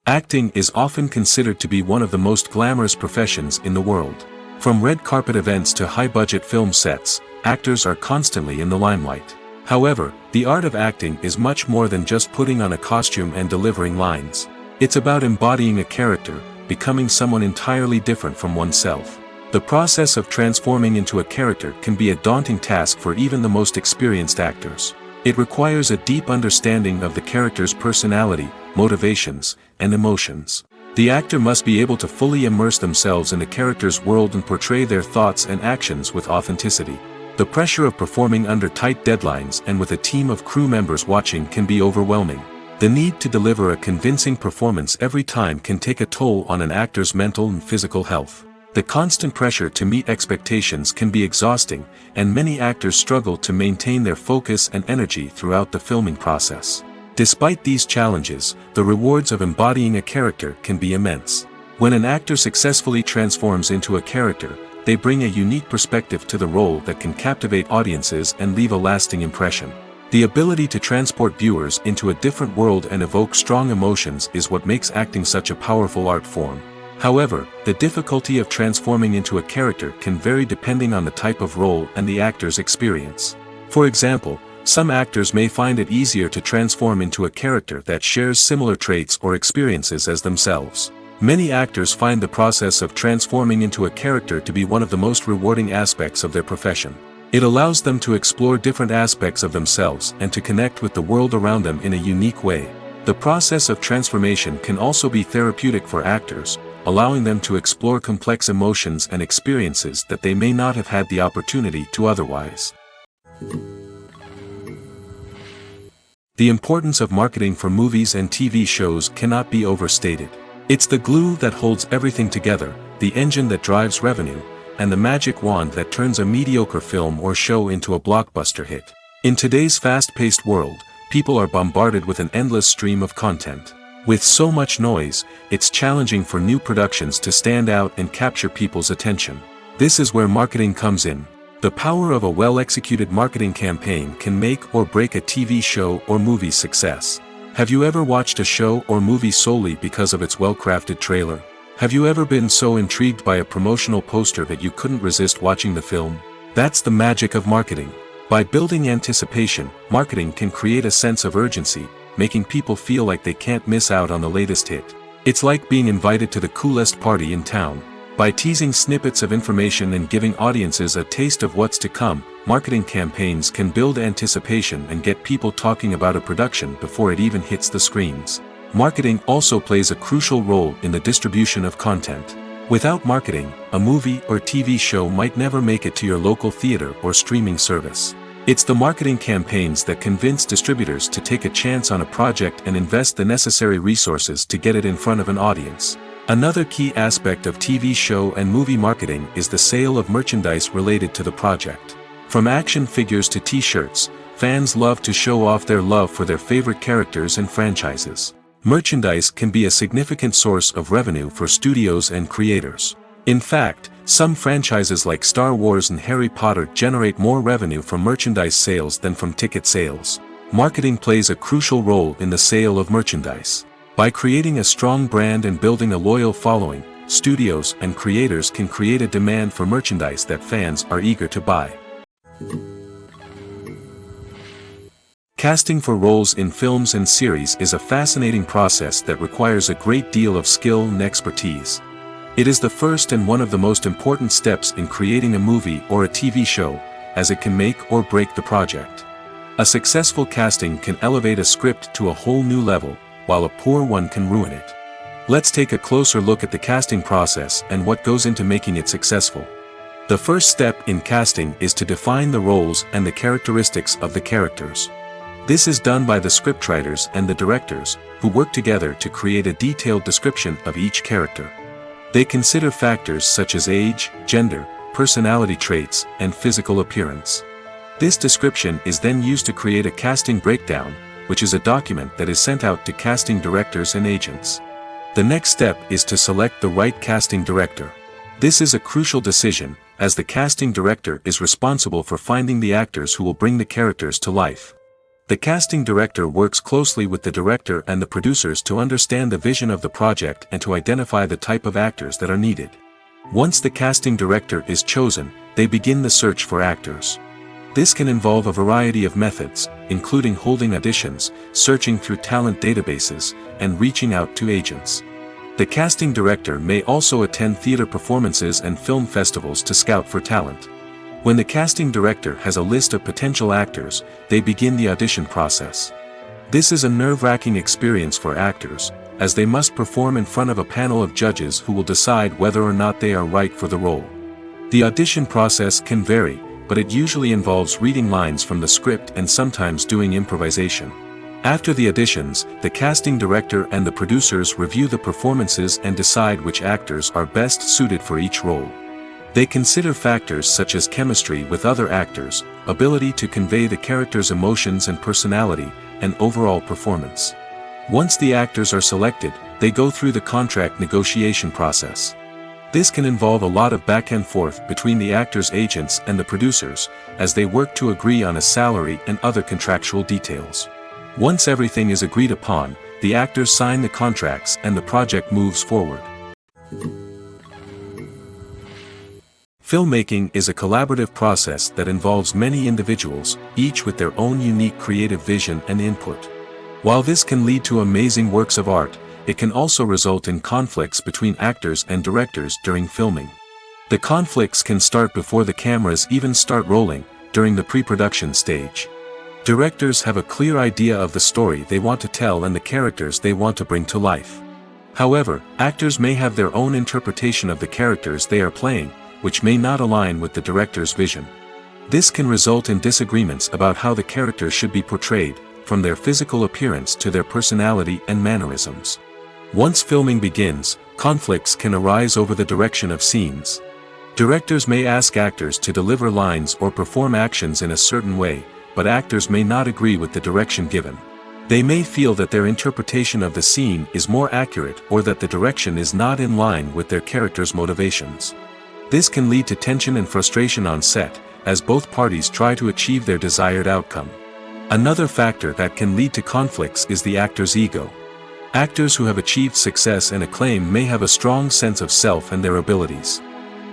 Acting is often considered to be one of the most glamorous professions in the world. From red carpet events to high-budget film sets, actors are constantly in the limelight. However, the art of acting is much more than just putting on a costume and delivering lines. It's about embodying a character, becoming someone entirely different from oneself. The process of transforming into a character can be a daunting task for even the most experienced actors. It requires a deep understanding of the character's personality, motivations, and emotions. The actor must be able to fully immerse themselves in the character's world and portray their thoughts and actions with authenticity. The pressure of performing under tight deadlines and with a team of crew members watching can be overwhelming. The need to deliver a convincing performance every time can take a toll on an actor's mental and physical health. The constant pressure to meet expectations can be exhausting, and many actors struggle to maintain their focus and energy throughout the filming process. Despite these challenges, the rewards of embodying a character can be immense. When an actor successfully transforms into a character, they bring a unique perspective to the role that can captivate audiences and leave a lasting impression. The ability to transport viewers into a different world and evoke strong emotions is what makes acting such a powerful art form. However, the difficulty of transforming into a character can vary depending on the type of role and the actor's experience. For example, some actors may find it easier to transform into a character that shares similar traits or experiences as themselves. Many actors find the process of transforming into a character to be one of the most rewarding aspects of their profession. It allows them to explore different aspects of themselves and to connect with the world around them in a unique way. The process of transformation can also be therapeutic for actors, allowing them to explore complex emotions and experiences that they may not have had the opportunity to otherwise. The importance of marketing for movies and TV shows cannot be overstated. It's the glue that holds everything together, the engine that drives revenue, and the magic wand that turns a mediocre film or show into a blockbuster hit. In today's fast-paced world, people are bombarded with an endless stream of content. With so much noise, it's challenging for new productions to stand out and capture people's attention. This is where marketing comes in. The power of a well-executed marketing campaign can make or break a TV show or movie's success. Have you ever watched a show or movie solely because of its well-crafted trailer? Have you ever been so intrigued by a promotional poster that you couldn't resist watching the film? That's the magic of marketing. By building anticipation, marketing can create a sense of urgency, making people feel like they can't miss out on the latest hit. It's like being invited to the coolest party in town. By teasing snippets of information and giving audiences a taste of what's to come, marketing campaigns can build anticipation and get people talking about a production before it even hits the screens. Marketing also plays a crucial role in the distribution of content. Without marketing, a movie or TV show might never make it to your local theater or streaming service. It's the marketing campaigns that convince distributors to take a chance on a project and invest the necessary resources to get it in front of an audience. Another key aspect of TV show and movie marketing is the sale of merchandise related to the project. From action figures to t-shirts, fans love to show off their love for their favorite characters and franchises. Merchandise can be a significant source of revenue for studios and creators. In fact, some franchises like Star Wars and Harry Potter generate more revenue from merchandise sales than from ticket sales. Marketing plays a crucial role in the sale of merchandise. By creating a strong brand and building a loyal following, studios and creators can create a demand for merchandise that fans are eager to buy. Casting for roles in films and series is a fascinating process that requires a great deal of skill and expertise. It is the first and one of the most important steps in creating a movie or a TV show, as it can make or break the project. A successful casting can elevate a script to a whole new level, while a poor one can ruin it. Let's take a closer look at the casting process and what goes into making it successful. The first step in casting is to define the roles and the characteristics of the characters. This is done by the scriptwriters and the directors, who work together to create a detailed description of each character. They consider factors such as age, gender, personality traits, and physical appearance. This description is then used to create a casting breakdown, which is a document that is sent out to casting directors and agents. The next step is to select the right casting director. This is a crucial decision, as the casting director is responsible for finding the actors who will bring the characters to life. The casting director works closely with the director and the producers to understand the vision of the project and to identify the type of actors that are needed. Once the casting director is chosen, they begin the search for actors. This can involve a variety of methods, including holding auditions, searching through talent databases, and reaching out to agents. The casting director may also attend theater performances and film festivals to scout for talent. When the casting director has a list of potential actors, they begin the audition process. This is a nerve-wracking experience for actors, as they must perform in front of a panel of judges who will decide whether or not they are right for the role. The audition process can vary, but it usually involves reading lines from the script and sometimes doing improvisation. After the auditions, the casting director and the producers review the performances and decide which actors are best suited for each role. They consider factors such as chemistry with other actors, ability to convey the character's emotions and personality, and overall performance. Once the actors are selected, they go through the contract negotiation process. This can involve a lot of back and forth between the actors' agents and the producers, as they work to agree on a salary and other contractual details. Once everything is agreed upon, the actors sign the contracts and the project moves forward. Filmmaking is a collaborative process that involves many individuals, each with their own unique creative vision and input. While this can lead to amazing works of art, it can also result in conflicts between actors and directors during filming. The conflicts can start before the cameras even start rolling, during the pre-production stage. Directors have a clear idea of the story they want to tell and the characters they want to bring to life. However, actors may have their own interpretation of the characters they are playing, which may not align with the director's vision. This can result in disagreements about how the characters should be portrayed, from their physical appearance to their personality and mannerisms. Once filming begins, conflicts can arise over the direction of scenes. Directors may ask actors to deliver lines or perform actions in a certain way, but actors may not agree with the direction given. They may feel that their interpretation of the scene is more accurate or that the direction is not in line with their character's motivations. This can lead to tension and frustration on set, as both parties try to achieve their desired outcome. Another factor that can lead to conflicts is the actor's ego. Actors who have achieved success and acclaim may have a strong sense of self and their abilities.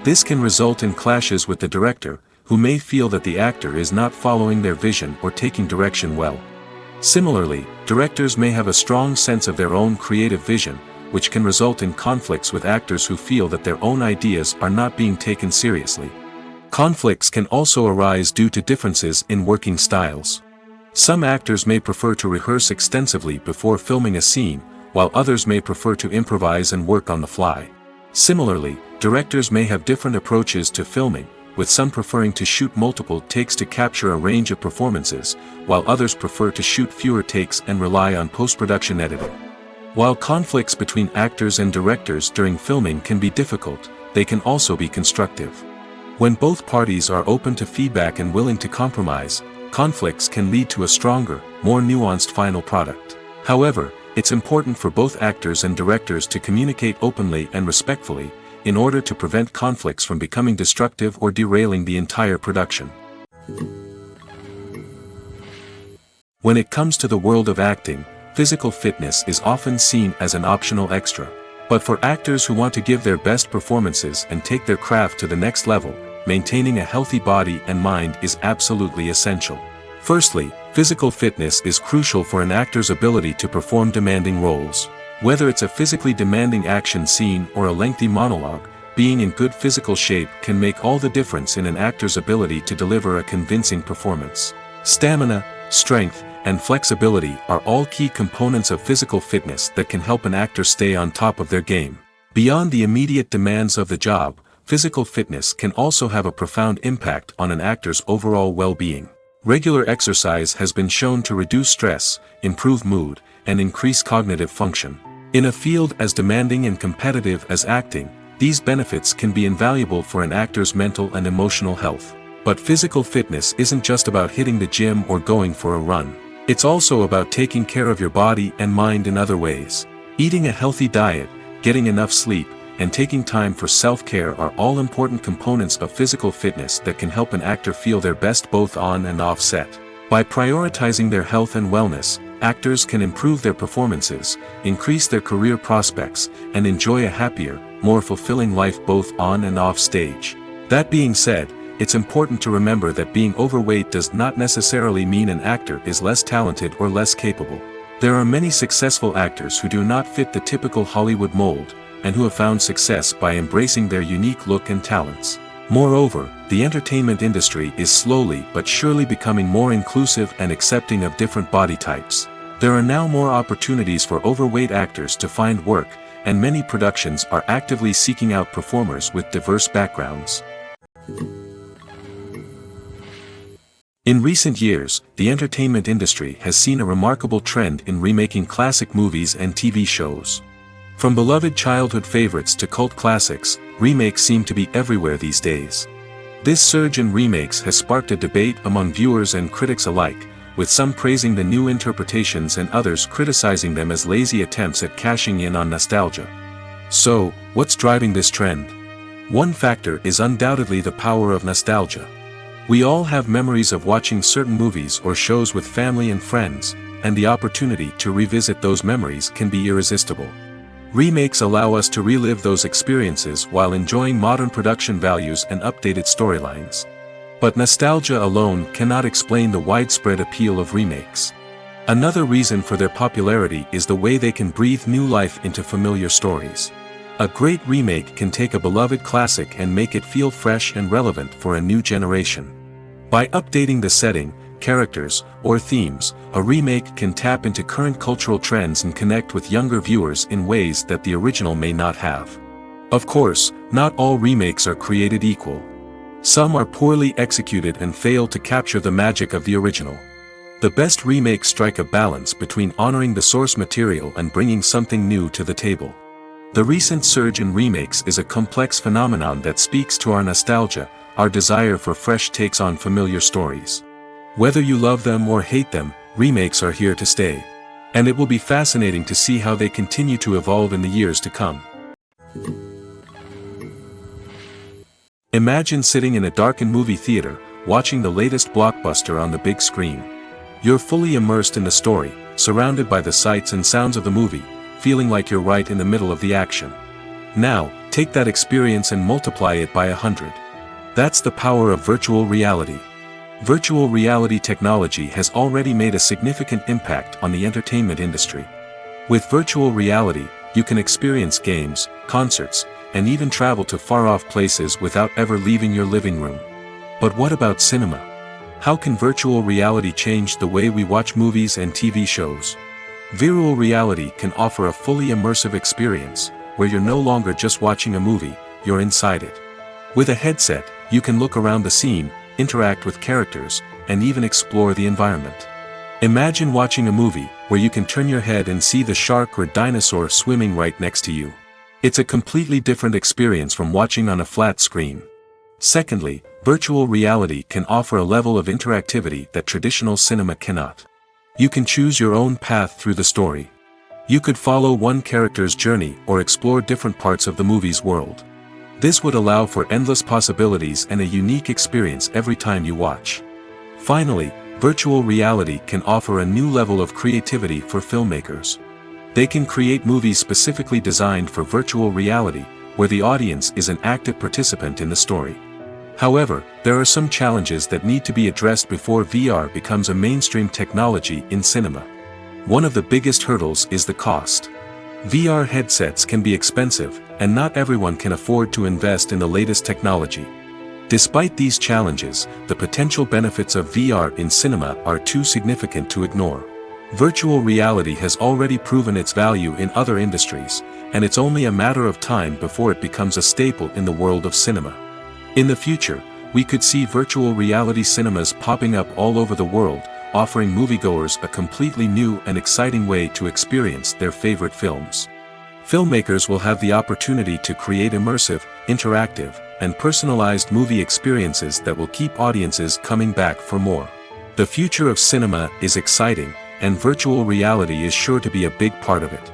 This can result in clashes with the director, who may feel that the actor is not following their vision or taking direction well. Similarly, directors may have a strong sense of their own creative vision, which can result in conflicts with actors who feel that their own ideas are not being taken seriously. Conflicts can also arise due to differences in working styles. Some actors may prefer to rehearse extensively before filming a scene, while others may prefer to improvise and work on the fly. Similarly, directors may have different approaches to filming, with some preferring to shoot multiple takes to capture a range of performances, while others prefer to shoot fewer takes and rely on post-production editing. While conflicts between actors and directors during filming can be difficult, they can also be constructive. When both parties are open to feedback and willing to compromise, conflicts can lead to a stronger, more nuanced final product. However, it's important for both actors and directors to communicate openly and respectfully, in order to prevent conflicts from becoming destructive or derailing the entire production. When it comes to the world of acting, physical fitness is often seen as an optional extra. But for actors who want to give their best performances and take their craft to the next level, maintaining a healthy body and mind is absolutely essential. Firstly, physical fitness is crucial for an actor's ability to perform demanding roles. Whether it's a physically demanding action scene or a lengthy monologue, being in good physical shape can make all the difference in an actor's ability to deliver a convincing performance. Stamina, strength, and flexibility are all key components of physical fitness that can help an actor stay on top of their game. Beyond the immediate demands of the job, physical fitness can also have a profound impact on an actor's overall well-being. Regular exercise has been shown to reduce stress, improve mood, and increase cognitive function. In a field as demanding and competitive as acting, these benefits can be invaluable for an actor's mental and emotional health. But physical fitness isn't just about hitting the gym or going for a run. It's also about taking care of your body and mind in other ways. Eating a healthy diet, getting enough sleep, and taking time for self-care are all important components of physical fitness that can help an actor feel their best both on and off set. By prioritizing their health and wellness, actors can improve their performances, increase their career prospects, and enjoy a happier, more fulfilling life both on and off stage. That being said, it's important to remember that being overweight does not necessarily mean an actor is less talented or less capable. There are many successful actors who do not fit the typical Hollywood mold, and who have found success by embracing their unique look and talents. Moreover, the entertainment industry is slowly but surely becoming more inclusive and accepting of different body types. There are now more opportunities for overweight actors to find work, and many productions are actively seeking out performers with diverse backgrounds. In recent years, the entertainment industry has seen a remarkable trend in remaking classic movies and TV shows. From beloved childhood favorites to cult classics, remakes seem to be everywhere these days. This surge in remakes has sparked a debate among viewers and critics alike, with some praising the new interpretations and others criticizing them as lazy attempts at cashing in on nostalgia. So, what's driving this trend? One factor is undoubtedly the power of nostalgia. We all have memories of watching certain movies or shows with family and friends, and the opportunity to revisit those memories can be irresistible. Remakes allow us to relive those experiences while enjoying modern production values and updated storylines. But nostalgia alone cannot explain the widespread appeal of remakes. Another reason for their popularity is the way they can breathe new life into familiar stories. A great remake can take a beloved classic and make it feel fresh and relevant for a new generation. By updating the setting, characters, or themes, a remake can tap into current cultural trends and connect with younger viewers in ways that the original may not have. Of course, not all remakes are created equal. Some are poorly executed and fail to capture the magic of the original. The best remakes strike a balance between honoring the source material and bringing something new to the table. The recent surge in remakes is a complex phenomenon that speaks to our nostalgia, our desire for fresh takes on familiar stories. Whether you love them or hate them, remakes are here to stay. And it will be fascinating to see how they continue to evolve in the years to come. Imagine sitting in a darkened movie theater, watching the latest blockbuster on the big screen. You're fully immersed in the story, surrounded by the sights and sounds of the movie, feeling like you're right in the middle of the action. Now, take that experience and multiply it by 100. That's the power of virtual reality. Virtual reality technology has already made a significant impact on the entertainment industry. With virtual reality, you can experience games, concerts, and even travel to far-off places without ever leaving your living room. But what about cinema? How can virtual reality change the way we watch movies and TV shows? Virtual reality can offer a fully immersive experience, where you're no longer just watching a movie, you're inside it. With a headset, you can look around the scene, interact with characters, and even explore the environment. Imagine watching a movie, where you can turn your head and see the shark or dinosaur swimming right next to you. It's a completely different experience from watching on a flat screen. Secondly, virtual reality can offer a level of interactivity that traditional cinema cannot. You can choose your own path through the story. You could follow one character's journey or explore different parts of the movie's world. This would allow for endless possibilities and a unique experience every time you watch. Finally, virtual reality can offer a new level of creativity for filmmakers. They can create movies specifically designed for virtual reality, where the audience is an active participant in the story. However, there are some challenges that need to be addressed before VR becomes a mainstream technology in cinema. One of the biggest hurdles is the cost. VR headsets can be expensive, and not everyone can afford to invest in the latest technology. Despite these challenges, the potential benefits of VR in cinema are too significant to ignore. Virtual reality has already proven its value in other industries, and it's only a matter of time before it becomes a staple in the world of cinema. In the future, we could see virtual reality cinemas popping up all over the world, offering moviegoers a completely new and exciting way to experience their favorite films. Filmmakers will have the opportunity to create immersive, interactive, and personalized movie experiences that will keep audiences coming back for more. The future of cinema is exciting, and virtual reality is sure to be a big part of it.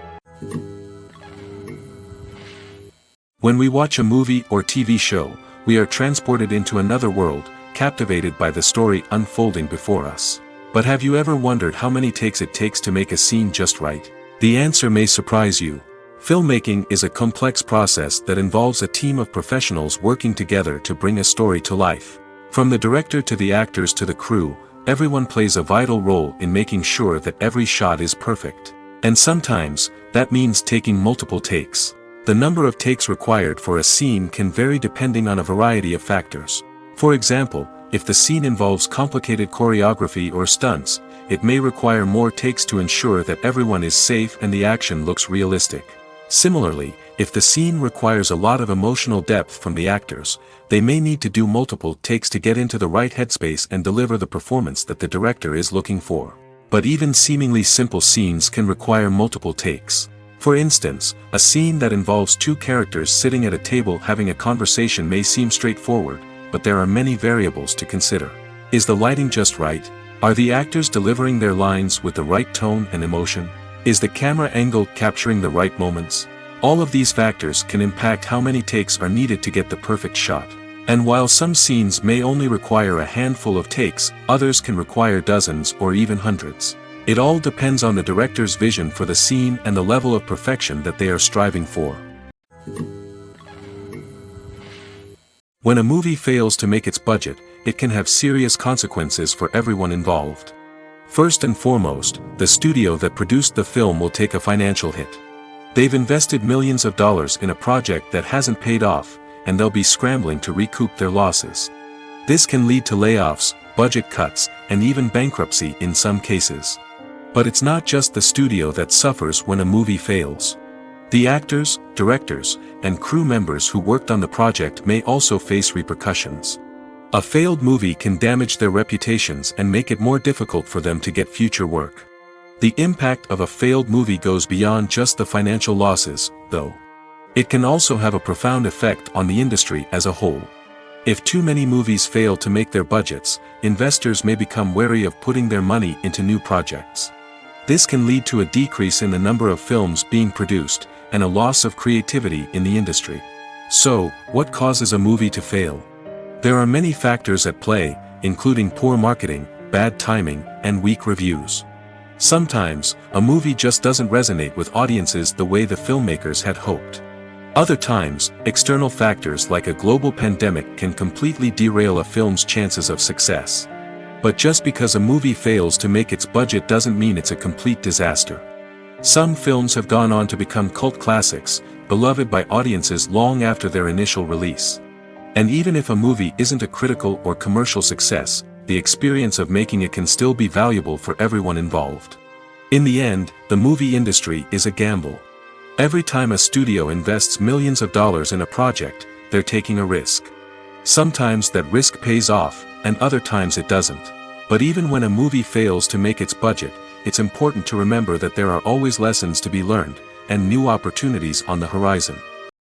When we watch a movie or TV show, we are transported into another world, captivated by the story unfolding before us. But have you ever wondered how many takes it takes to make a scene just right? The answer may surprise you. Filmmaking is a complex process that involves a team of professionals working together to bring a story to life. From the director to the actors to the crew, everyone plays a vital role in making sure that every shot is perfect. And sometimes, that means taking multiple takes. The number of takes required for a scene can vary depending on a variety of factors. For example, if the scene involves complicated choreography or stunts, it may require more takes to ensure that everyone is safe and the action looks realistic. Similarly, if the scene requires a lot of emotional depth from the actors, they may need to do multiple takes to get into the right headspace and deliver the performance that the director is looking for. But even seemingly simple scenes can require multiple takes. For instance, a scene that involves two characters sitting at a table having a conversation may seem straightforward, but there are many variables to consider. Is the lighting just right? Are the actors delivering their lines with the right tone and emotion? Is the camera angle capturing the right moments? All of these factors can impact how many takes are needed to get the perfect shot. And while some scenes may only require a handful of takes, others can require dozens or even hundreds. It all depends on the director's vision for the scene and the level of perfection that they are striving for. When a movie fails to make its budget, it can have serious consequences for everyone involved. First and foremost, the studio that produced the film will take a financial hit. They've invested millions of dollars in a project that hasn't paid off, and they'll be scrambling to recoup their losses. This can lead to layoffs, budget cuts, and even bankruptcy in some cases. But it's not just the studio that suffers when a movie fails. The actors, directors, and crew members who worked on the project may also face repercussions. A failed movie can damage their reputations and make it more difficult for them to get future work. The impact of a failed movie goes beyond just the financial losses, though. It can also have a profound effect on the industry as a whole. If too many movies fail to make their budgets, investors may become wary of putting their money into new projects. This can lead to a decrease in the number of films being produced, and a loss of creativity in the industry. So, what causes a movie to fail? There are many factors at play, including poor marketing, bad timing, and weak reviews. Sometimes, a movie just doesn't resonate with audiences the way the filmmakers had hoped. Other times, external factors like a global pandemic can completely derail a film's chances of success. But just because a movie fails to make its budget doesn't mean it's a complete disaster. Some films have gone on to become cult classics, beloved by audiences long after their initial release. And even if a movie isn't a critical or commercial success, the experience of making it can still be valuable for everyone involved. In the end, the movie industry is a gamble. Every time a studio invests millions of dollars in a project, they're taking a risk. Sometimes that risk pays off, and other times it doesn't. But even when a movie fails to make its budget, it's important to remember that there are always lessons to be learned, and new opportunities on the horizon.